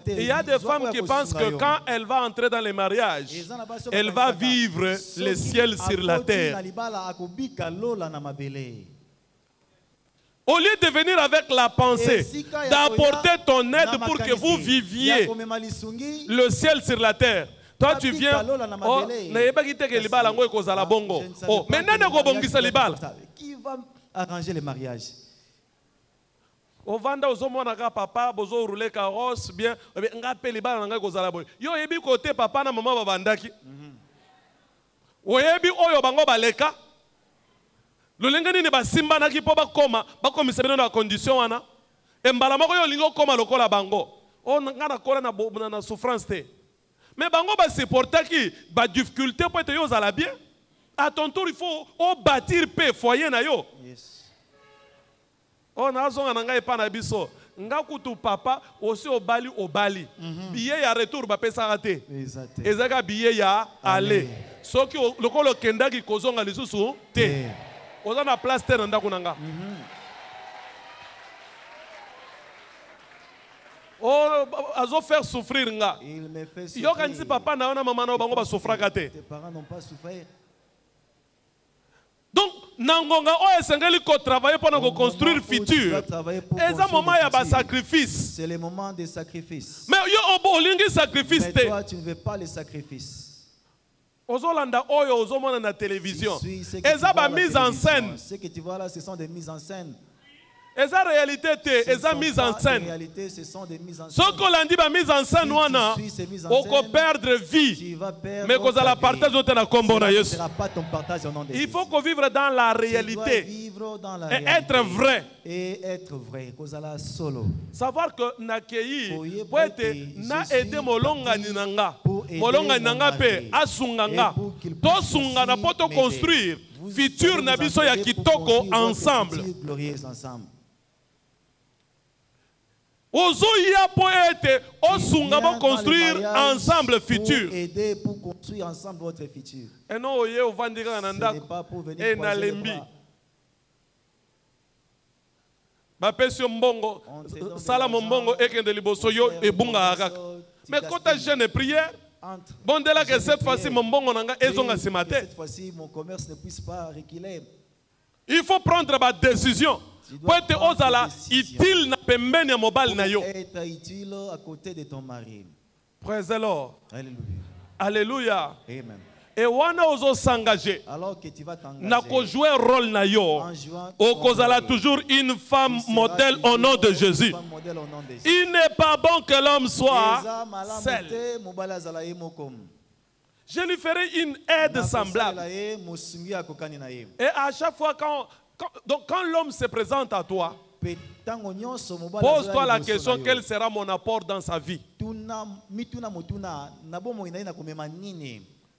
Il y a des femmes qui pensent que quand elle va entrer dans les mariages, elle va vivre le ciel sur la terre. Au lieu de venir avec la pensée d'apporter ton aide pour que vous viviez le ciel sur la terre, toi tu viens, oh, qui va arranger les mariages? Ovanda ozomona ka papa bozo rouler carrosse bien ngape libala nanga kozala boy yo yebi côté papa na maman babandaki oyebi oyo bango baleka lolengani ne basimba na ki po bakoma bakomisa bino na condition wana embala moko yo lingo koma lokola bango o ngana kola na souffrance te mais bango ba supportaki ba difficulté pour être yo zala bien à ton tour il faut bâtir paix foyer na yo. Yes. On a zonga na ngai pa na biso nga kutu papa aussi obali billet ya retour ba pesa raté ezaka billet ya aller soki lokolo kendaki kozonga lisusu te oza na place te na ndako nanga oh azo faire souffrir nga yo kanisi papa na ona mama na bango ba souffraka te. Tes parents n'ont pas souffert. Donc, nangonga o esengeli ko travailler pour nous construire futur. Et ça moment ya ba sacrifice. C'est le moment des sacrifices. Mais yo olingi sacrifice te. Mais toi tu ne veux pas les sacrifices. Ozolanda oyo ozomona na télévision. Et ça ba mise en scène. Ce que tu vois là ce sont des mises en scène. Et ça réalité te, et ça mise en scène. Ce qu'on a dit ba mise en scène wana, on peut perdre vie. Mais qu'on a la partage au na kombo na Yesu. Il faut qu'on vive dans la réalité et être vrai. Et être vrai, savoir que nakei pour être na aider molonga ni nanga. Molonga ni nanga pe asunganga. To sunga na poto construire futur na biso ya kitoko ensemble. Ozoya pour être osunga pour construire ensemble futur. Aider pour construire ensemble votre futur. Et non oye ovandika na ndako. Et na lembi. Ba pesio mbongo sala mbongo ekende liboso yo ebunga akaka. Mais quand tu jeûnes et prière, bon dès là que cette fois-ci mon mbongo nanga ezonga ce matin. Cette fois-ci mon commerce ne puisse pas reculer. Il faut prendre ma décision. Pour être ozala utile na pembeni ya mobali na yo. Être utile à côté de ton mari. Praise the Lord. Alléluia. Alléluia. Amen. Et wana ozo s'engager. Alors que tu vas t'engager. Nako jouer rôle na yo. Okozala toujours une femme modèle au nom de Jésus. Il n'est pas bon que l'homme soit seul. Je lui ferai une aide semblable. Et à chaque fois quand l'homme se présente à toi, pose-toi la question, quel sera mon apport dans sa vie?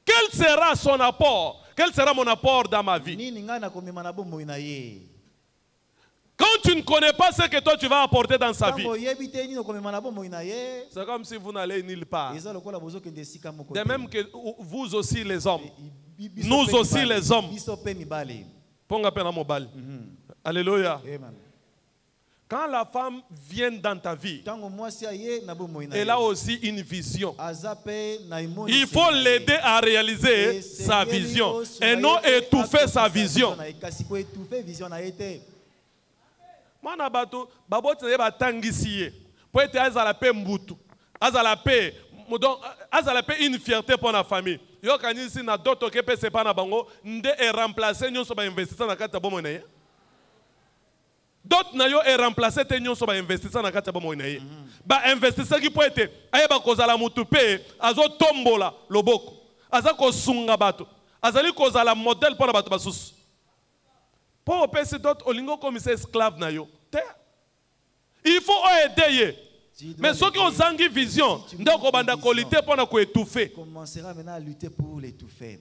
Quel sera son apport? Quel sera mon apport dans ma vie? Quand tu ne connais pas ce que toi tu vas apporter dans sa vie, c'est comme si vous n'allez nulle part. De même que vous aussi les hommes, nous aussi les hommes. Alléluia. Quand la femme vient dans ta vie, elle a aussi une vision. Il faut l'aider à réaliser sa vision et non étouffer sa vision. Mana bato baboti na batangisi pour être azalape mbutu azalape une fierté pour la famille yo kanisi na d'autres que pe c'est pas na bango nde e remplacer nyonso ba investisseur na kata bomo na ye d'autres na yo e remplacer te nyonso ba investisseur na kata bomo na ye ba investisseur qui peut être ayeba kozala mutu pe azo tombola loboko azako sunga bato azali kozala modèle pour bato basusu. Pour opérer d'autres, olingo comme c'est esclave na yo. Il faut aider. Mais ceux qui ont une vision, donc on va qualité pour nous étouffer. Commencera maintenant à lutter pour l'étouffer.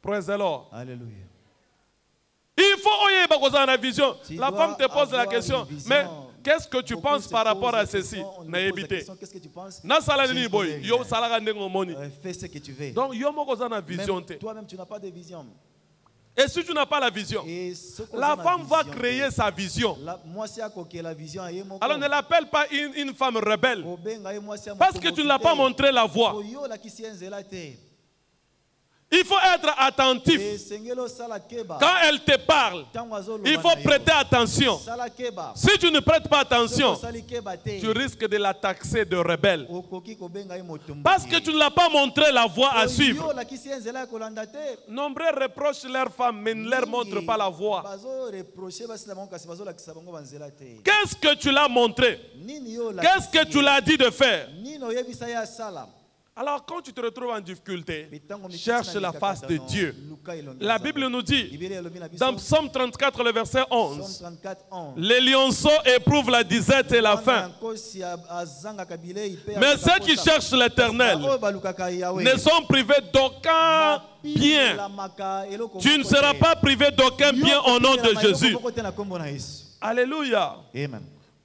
Praise the Lord. Alléluia. Il faut aider la vision. La femme te pose la question, mais qu'est-ce que tu penses par rapport à ceci? Qu'est-ce que tu penses? Fais ce que tu veux. Donc toi-même tu n'as pas de vision. Et si tu n'as pas la vision, la femme va créer sa vision. Alors ne l'appelle pas une femme rebelle. Parce que tu ne l'as pas montré la voie. Il faut être attentif. Quand elle te parle, il faut prêter attention. Si tu ne prêtes pas attention, tu risques de la taxer de rebelle. Parce que tu ne l'as pas montré la voie à suivre. Nombreux reprochent leurs femmes, mais ne leur montrent pas la voie. Qu'est-ce que tu l'as montré? Qu'est-ce que tu l'as dit de faire? Alors quand tu te retrouves en difficulté, cherche la face de Dieu. La Bible nous dit, dans Psaume 34, le verset 11, les lionceaux éprouvent la disette et la faim. Mais ceux qui cherchent l'Éternel ne sont privés d'aucun bien. Tu ne seras pas privé d'aucun bien au nom de Jésus. Alléluia.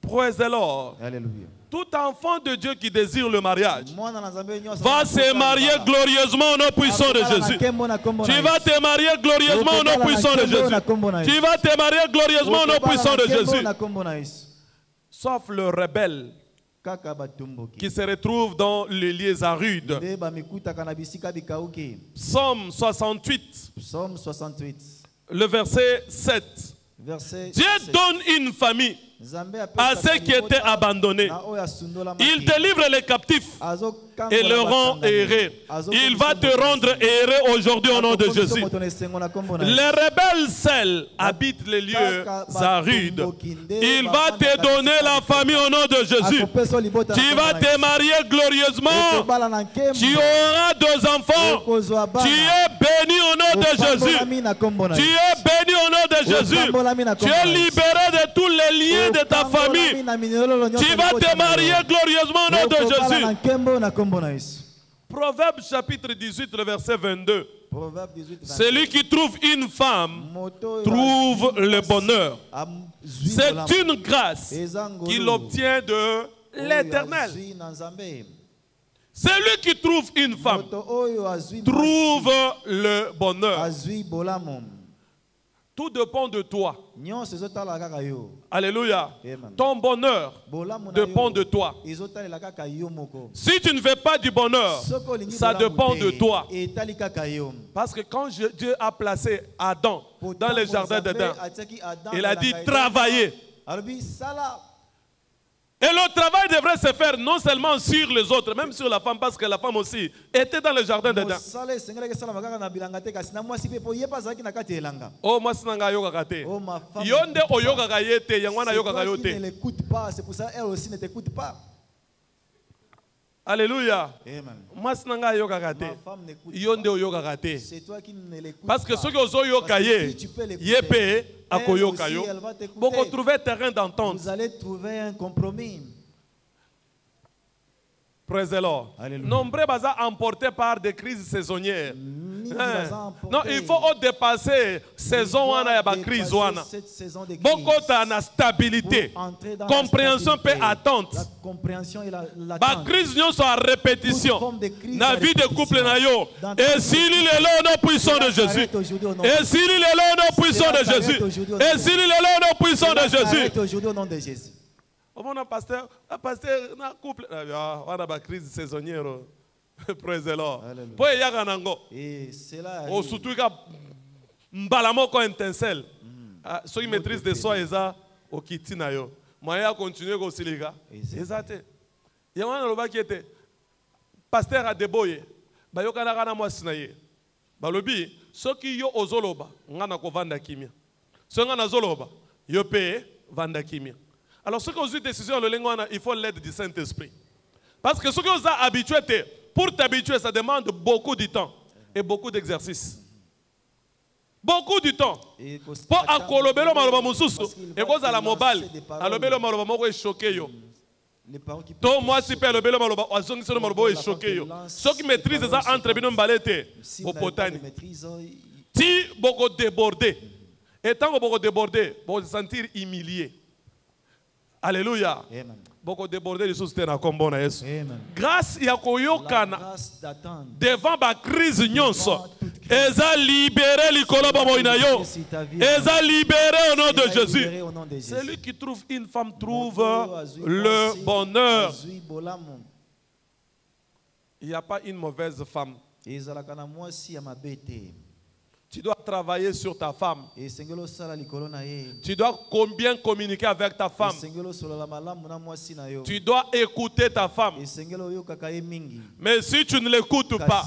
Praise the Lord. Alléluia. Tout enfant de Dieu qui désire le mariage va se marier glorieusement au nom puissant de Jésus. Tu vas te marier glorieusement au nom puissant de Jésus. Tu vas te marier glorieusement au nom puissant de Jésus. Sauf le rebelle qui se retrouve dans les lieux arides. Psaume 68. Le verset 7. Dieu donne une famille à ceux qui étaient abandonnés. Il délivre les captifs et le rend heureux. Il va te rendre heureux aujourd'hui au nom de Jésus. Les rebelles seuls habitent les lieux arides. Il va te donner la famille au nom de Jésus. Tu vas te marier glorieusement. Tu auras 2 enfants. Tu es béni au nom de Jésus. Tu es béni au nom de Jésus. Tu es libéré de tous les liens de ta famille. Tu vas te marier glorieusement au nom de Jésus. Proverbe chapitre 18, le verset 22. Celui qui trouve une femme trouve le bonheur. C'est une grâce qu'il obtient de l'Éternel. Celui qui trouve une femme trouve le bonheur. Tout dépend de toi. Alléluia. Ton bonheur dépend de toi. Si tu ne veux pas du bonheur, ça dépend de toi. Parce que quand Dieu a placé Adam dans le jardin d'Éden, il a dit travailler. Et le travail devrait se faire non seulement sur les autres, même sur la femme, parce que la femme aussi était dans le jardin d'Éden. Oh, moi, c'est un yoga kate. Yonde o yoga kayete, yangwana yoga kayote. Ne l'écoute pas, c'est pour ça qu'elle aussi ne t'écoute pas. Alléluia. Ma femme n'écoute pas. C'est toi qui ne l'écoutes pas. Parce que ceux qui ont yoga yepé, akoyoka yo. Beaucoup trouver terrain d'entente. Vous allez trouver un compromis. Praise the Lord. Nombreux bazar emportés par des crises saisonnières. Non, il faut dépasser saison wana ya ba crise wana. Beaucoup na stabilité. Compréhension peut attendre. La compréhension et la ba crise nyo so à répétition. Na vie de couple na yo. Et s'il est là au puissant de Jésus. Et s'il est là au puissant de Jésus. Et s'il est là au puissant de Jésus. Aujourd'hui au nom de Jésus. On a pasteur, na couple, on a une crise saisonnière. Praise the Lord. Pour y avoir nango. Et cela. Au surtout que mbalamo ko intensel. Ceux qui maîtrisent des soins eza au kiti na yo. Moya continuer ko siliga. Exacte. Yamana loba qui était pasteur a deboye. Ba yo kana kana mwasi na ye. Balobi ceux qui yo ozoloba ngana ko vanda kimia. Ceux ngana zoloba yo pe vanda kimia. Alors, ceux qui ont eu décision, il faut l'aide du Saint-Esprit. Parce que ceux qui ont habitué, pour t'habituer, ça demande beaucoup de temps et beaucoup d'exercices. Beaucoup de temps. Pour akolobelo maloba mususu, et cause à la mobile, alobelo maloba moko est choqué yo. To moi si pe alobelo maloba, azongi selo maloba est choqué yo. Ceux qui maîtrisent ça entre bino mbalete, au potani. Si beaucoup débordé, et tant que beaucoup débordé, vous se sentir humilié. Alléluia. Beaucoup débordé les choses na kombo na Yesu. Grâce ya koyokana devant ba crise nyonso. Eza libéré likolo ba moina yo. Eza libéré au nom de Jésus. Celui qui trouve une femme trouve le bonheur. Il n'y a pas une mauvaise femme. Tu dois travailler sur ta femme. Tu dois bien communiquer avec ta femme. Tu dois écouter ta femme. Mais si tu ne l'écoutes pas,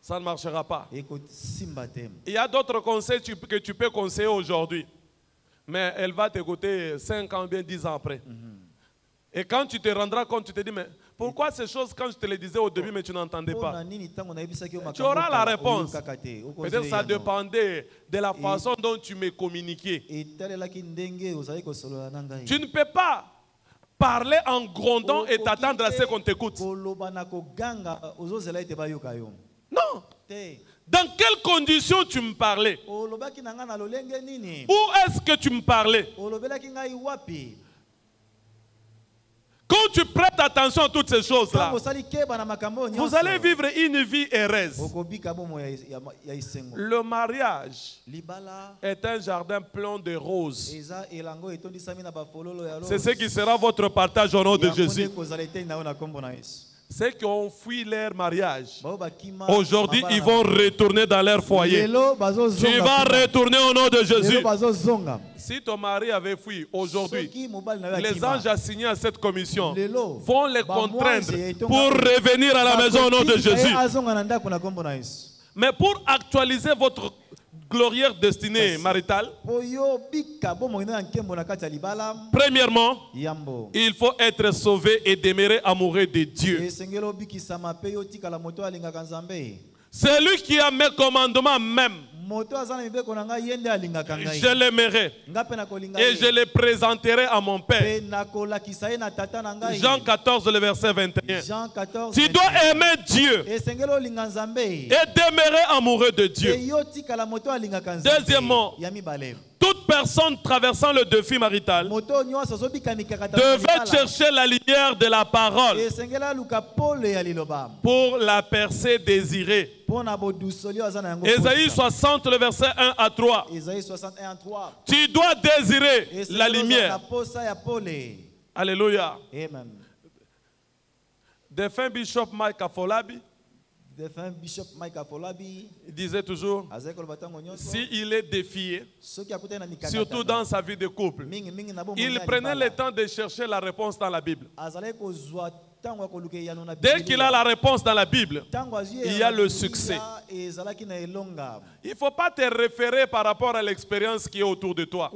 ça ne marchera pas. Il y a d'autres conseils que tu peux conseiller aujourd'hui. Mais elle va t'écouter 5 ans, bien 10 ans après. Et quand tu te rendras compte, tu te dis, mais pourquoi ces choses, quand je te les disais au début, mais tu n'entendais pas? Tu auras la réponse. Peut-être ça dépendait de la façon dont tu me communiquais. Tu ne peux pas parler en grondant et t'attendre à ce qu'on t'écoute. Non. Dans quelles conditions tu me parlais? Où est-ce que tu me parlais? Quand tu prêtes attention à toutes ces choses-là, vous allez vivre une vie heureuse. Le mariage est un jardin plein de roses. C'est ce qui sera votre partage au nom de Jésus. Ceux qui ont fui leur mariage, aujourd'hui ils vont retourner dans leur foyer. Tu vas retourner au nom de Jésus. Si ton mari avait fui aujourd'hui, les anges assignés à cette commission vont les contraindre pour revenir à la maison au nom de Jésus. Mais pour actualiser votre glorieuse destinée maritale, premièrement, il faut être sauvé et demeurer amoureux de Dieu. Celui qui a mes commandements même, je l'aimerai et je le présenterai à mon Père. Jean 14, le verset 21. Tu dois aimer Dieu et demeurer amoureux de Dieu. Deuxièmement, toute personne traversant le défi marital devait chercher la lumière de la parole pour la percer désirée. Ésaïe 60, le verset 1 à 3. Tu dois désirer la lumière. Alléluia. Amen. Défunt Bishop Mike Afolabi Il disait toujours, s'il est défié, surtout dans sa vie de couple, il prenait le temps de chercher la réponse dans la Bible. Dès qu'il a la réponse dans la Bible, il y a le succès. Il ne faut pas te référer par rapport à l'expérience qui est autour de toi.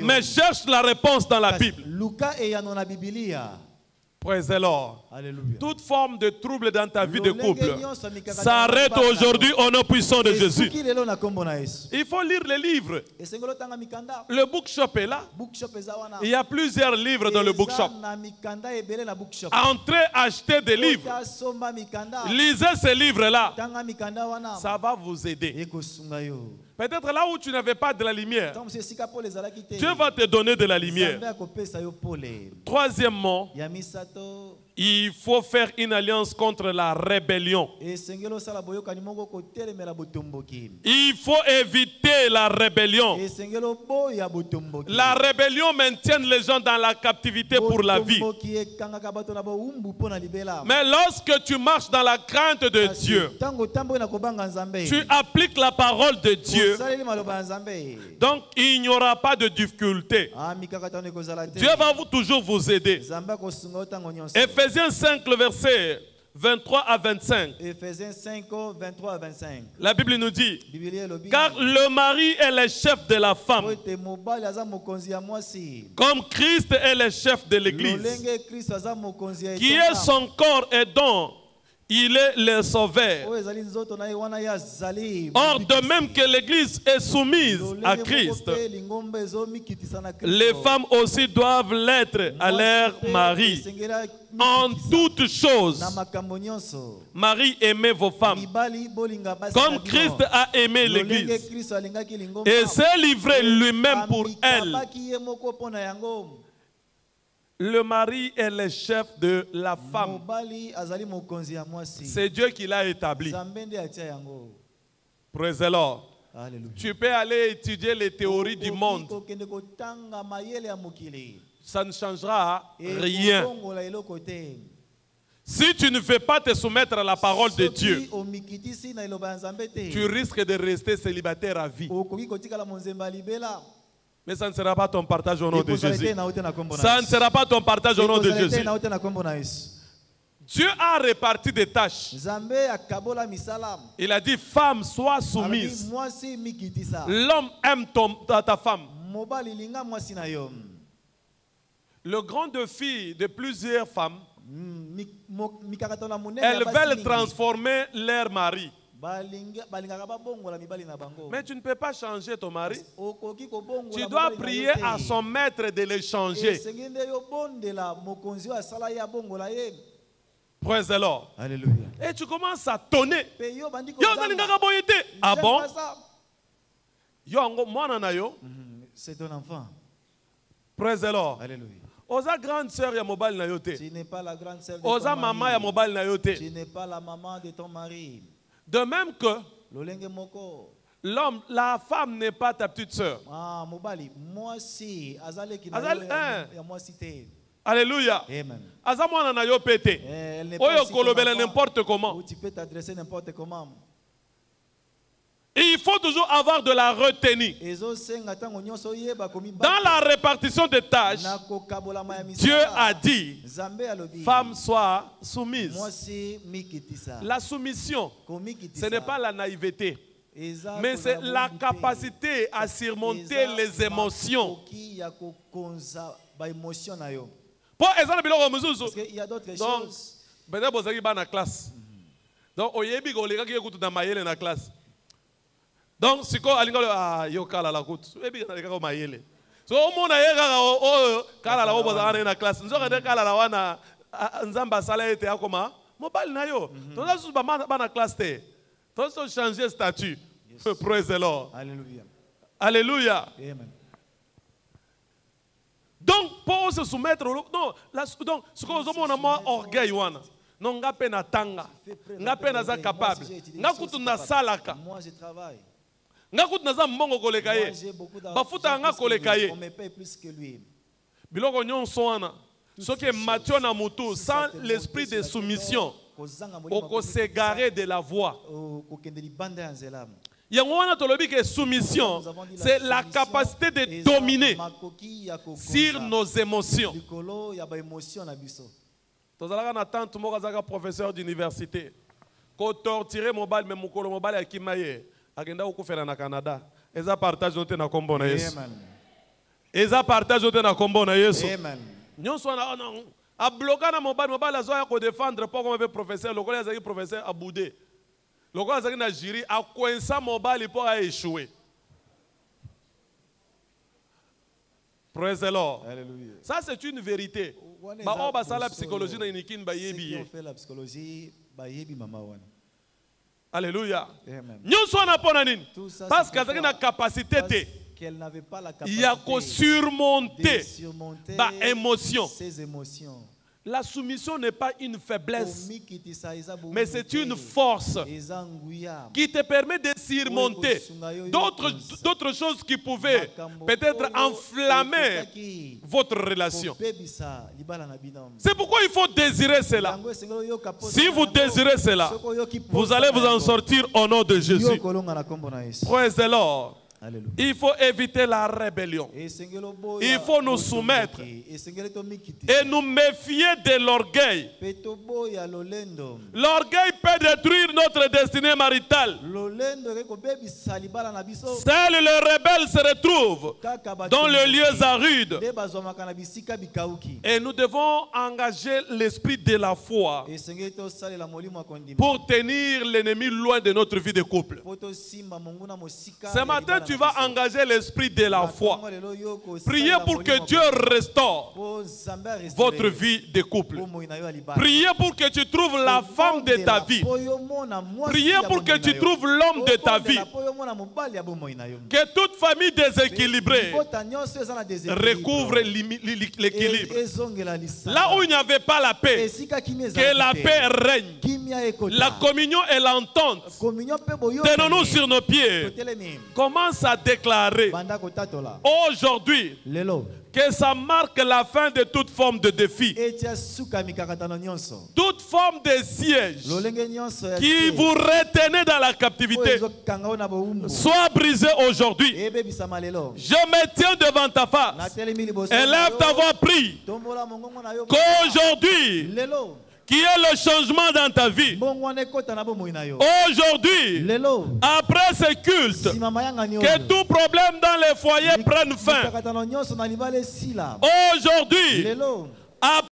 Mais cherche la réponse dans la Bible. Praise the Lord. Toute forme de trouble dans ta vie de couple s'arrête aujourd'hui au nom puissant de Jésus. Il faut lire les livres. Le bookshop est là. Il y a plusieurs livres dans le bookshop. Entrez, achetez des livres. Lisez ces livres-là. Ça va vous aider. Peut-être là où tu n'avais pas de la lumière, Dieu va te donner de la lumière. Troisièmement, il faut faire une alliance contre la rébellion. Il faut éviter la rébellion. La rébellion maintient les gens dans la captivité pour la vie. Mais lorsque tu marches dans la crainte de Dieu, tu appliques la parole de Dieu, donc il n'y aura pas de difficulté. Dieu va toujours vous aider. Ephésiens 5, le verset 23 à 25. Ephésiens 5, 23 à 25. La Bible nous dit, car le mari est le chef de la femme, comme Christ est le chef de l'Église, qui est son corps et dont il est le sauveur. Or, de même que l'Église est soumise à Christ, les femmes aussi doivent l'être à leur mari. En toutes choses, Marie, aimez vos femmes, comme Christ a aimé l'Église et s'est livré lui-même pour elle. Le mari est le chef de la femme. C'est Dieu qui l'a établi. Praise the Lord. Tu peux aller étudier les théories du monde. Ça ne changera rien. Si tu ne veux pas te soumettre à la parole de Dieu, tu risques de rester célibataire à vie. Mais ça ne sera pas ton partage au nom de Jésus. Ça ne sera pas ton partage au nom de Jésus. Dieu a réparti des tâches. Il a dit, femme, sois soumise. L'homme aime ta femme. Le grand défi de plusieurs femmes, elles veulent transformer leur mari. Mais tu ne peux pas changer ton mari. Tu dois prier à son maître de le changer. Praise the Lord. Alléluia. Et tu commences à tonner. Ah bon? C'est ton enfant. Praise the Lord. Alléluia. Oza grande sœur ya mobile na yote. Tu n'es pas la grande sœur de ton Oza mari. maman ya mobile na yote. Tu n'es pas la maman de ton mari. De même que l'homme, la femme n'est pas ta petite sœur. Ah, mobali, moi si, Alléluia. Amen. Azamwana na yo pété. Oyo kolobela n'importe comment. Où tu peux t'adresser n'importe comment. Et il faut toujours avoir de la retenue. Dans la répartition des tâches, Dieu a dit, femme soit soumise. La soumission, ce n'est pas la naïveté, mais c'est la capacité à surmonter les émotions. Parce qu'il y a d'autres choses. Donc, donc, si on a yo kala la route, et bien on a mayele. So on a yo kala la route na classe. Nous avons kala la wana nzamba sala ete akoma mobile na yo. Donc ça sous ba na classe te. Donc ça changer statut. Praise the Lord. Alléluia. Alléluia. Amen. Donc pour se soumettre non, donc ce que nous avons orgueil wana. Non ngape na tanga. Ngape na za capable. Ngakutu na salaka. Moi je travaille. Ngakutu na za mbongo koleka ye. Bafuta nga koleka ye. On me paye plus que lui. Biloko nyonso wana. Soki Matthieu na mutu sans l'esprit de soumission. oko s'égarer de la voie. Soumission, c'est la capacité de dominer sur nos émotions. Nous avons un professeur d'université. Quand torturer mon bal, mais mon bal est kimaye. Agenda au faire na Canada. Eza partage noté na kombo na Yesu. Eza partage noté na kombo na Yesu. Nous sommes à bloquer na mon bal azoya ko défendre pas comme professeur. Le collège professeur a boudé. Le collège na jury a coincé mon bal pour a échoué. Praise the Lord. Alléluia. Ça c'est une vérité. Ba on ba la psychologie na inikin ba yebi. On fait la psychologie ba yebi mama wana. Alléluia. Nous sommes à Ponanin. Parce qu'elle a une capacité qu'elle n'avait pas la capacité. Il y a qu'à surmonter ses émotions. La soumission n'est pas une faiblesse, mais c'est une force qui te permet de surmonter d'autres choses qui pouvaient peut-être enflammer votre relation. C'est pourquoi il faut désirer cela. Si vous désirez cela, vous allez vous en sortir au nom de Jésus. Praise the Lord. Il faut éviter la rébellion. Il faut nous soumettre et nous méfier de l'orgueil. L'orgueil peut détruire notre destinée maritale. Seuls les rebelles se retrouvent dans les lieux arides. Et nous devons engager l'esprit de la foi pour tenir l'ennemi loin de notre vie de couple. Ce matin, tu vas engager l'esprit de la foi. Priez pour que Dieu restaure votre vie de couple. Priez pour que tu trouves la femme de ta vie. Priez pour que tu trouves l'homme de ta vie. Que toute famille déséquilibrée recouvre l'équilibre. Là où il n'y avait pas la paix, que la paix règne. La communion et l'entente. Tenons-nous sur nos pieds. Commence à déclarer aujourd'hui que ça marque la fin de toute forme de défi. Toute forme de siège qui vous retenait dans la captivité soit brisée aujourd'hui. Je me tiens devant ta face. Élève ta voix, prie. Qu'aujourd'hui, qui est le changement dans ta vie. Aujourd'hui, après ce culte, que tout problème dans les foyers prenne fin. Aujourd'hui, après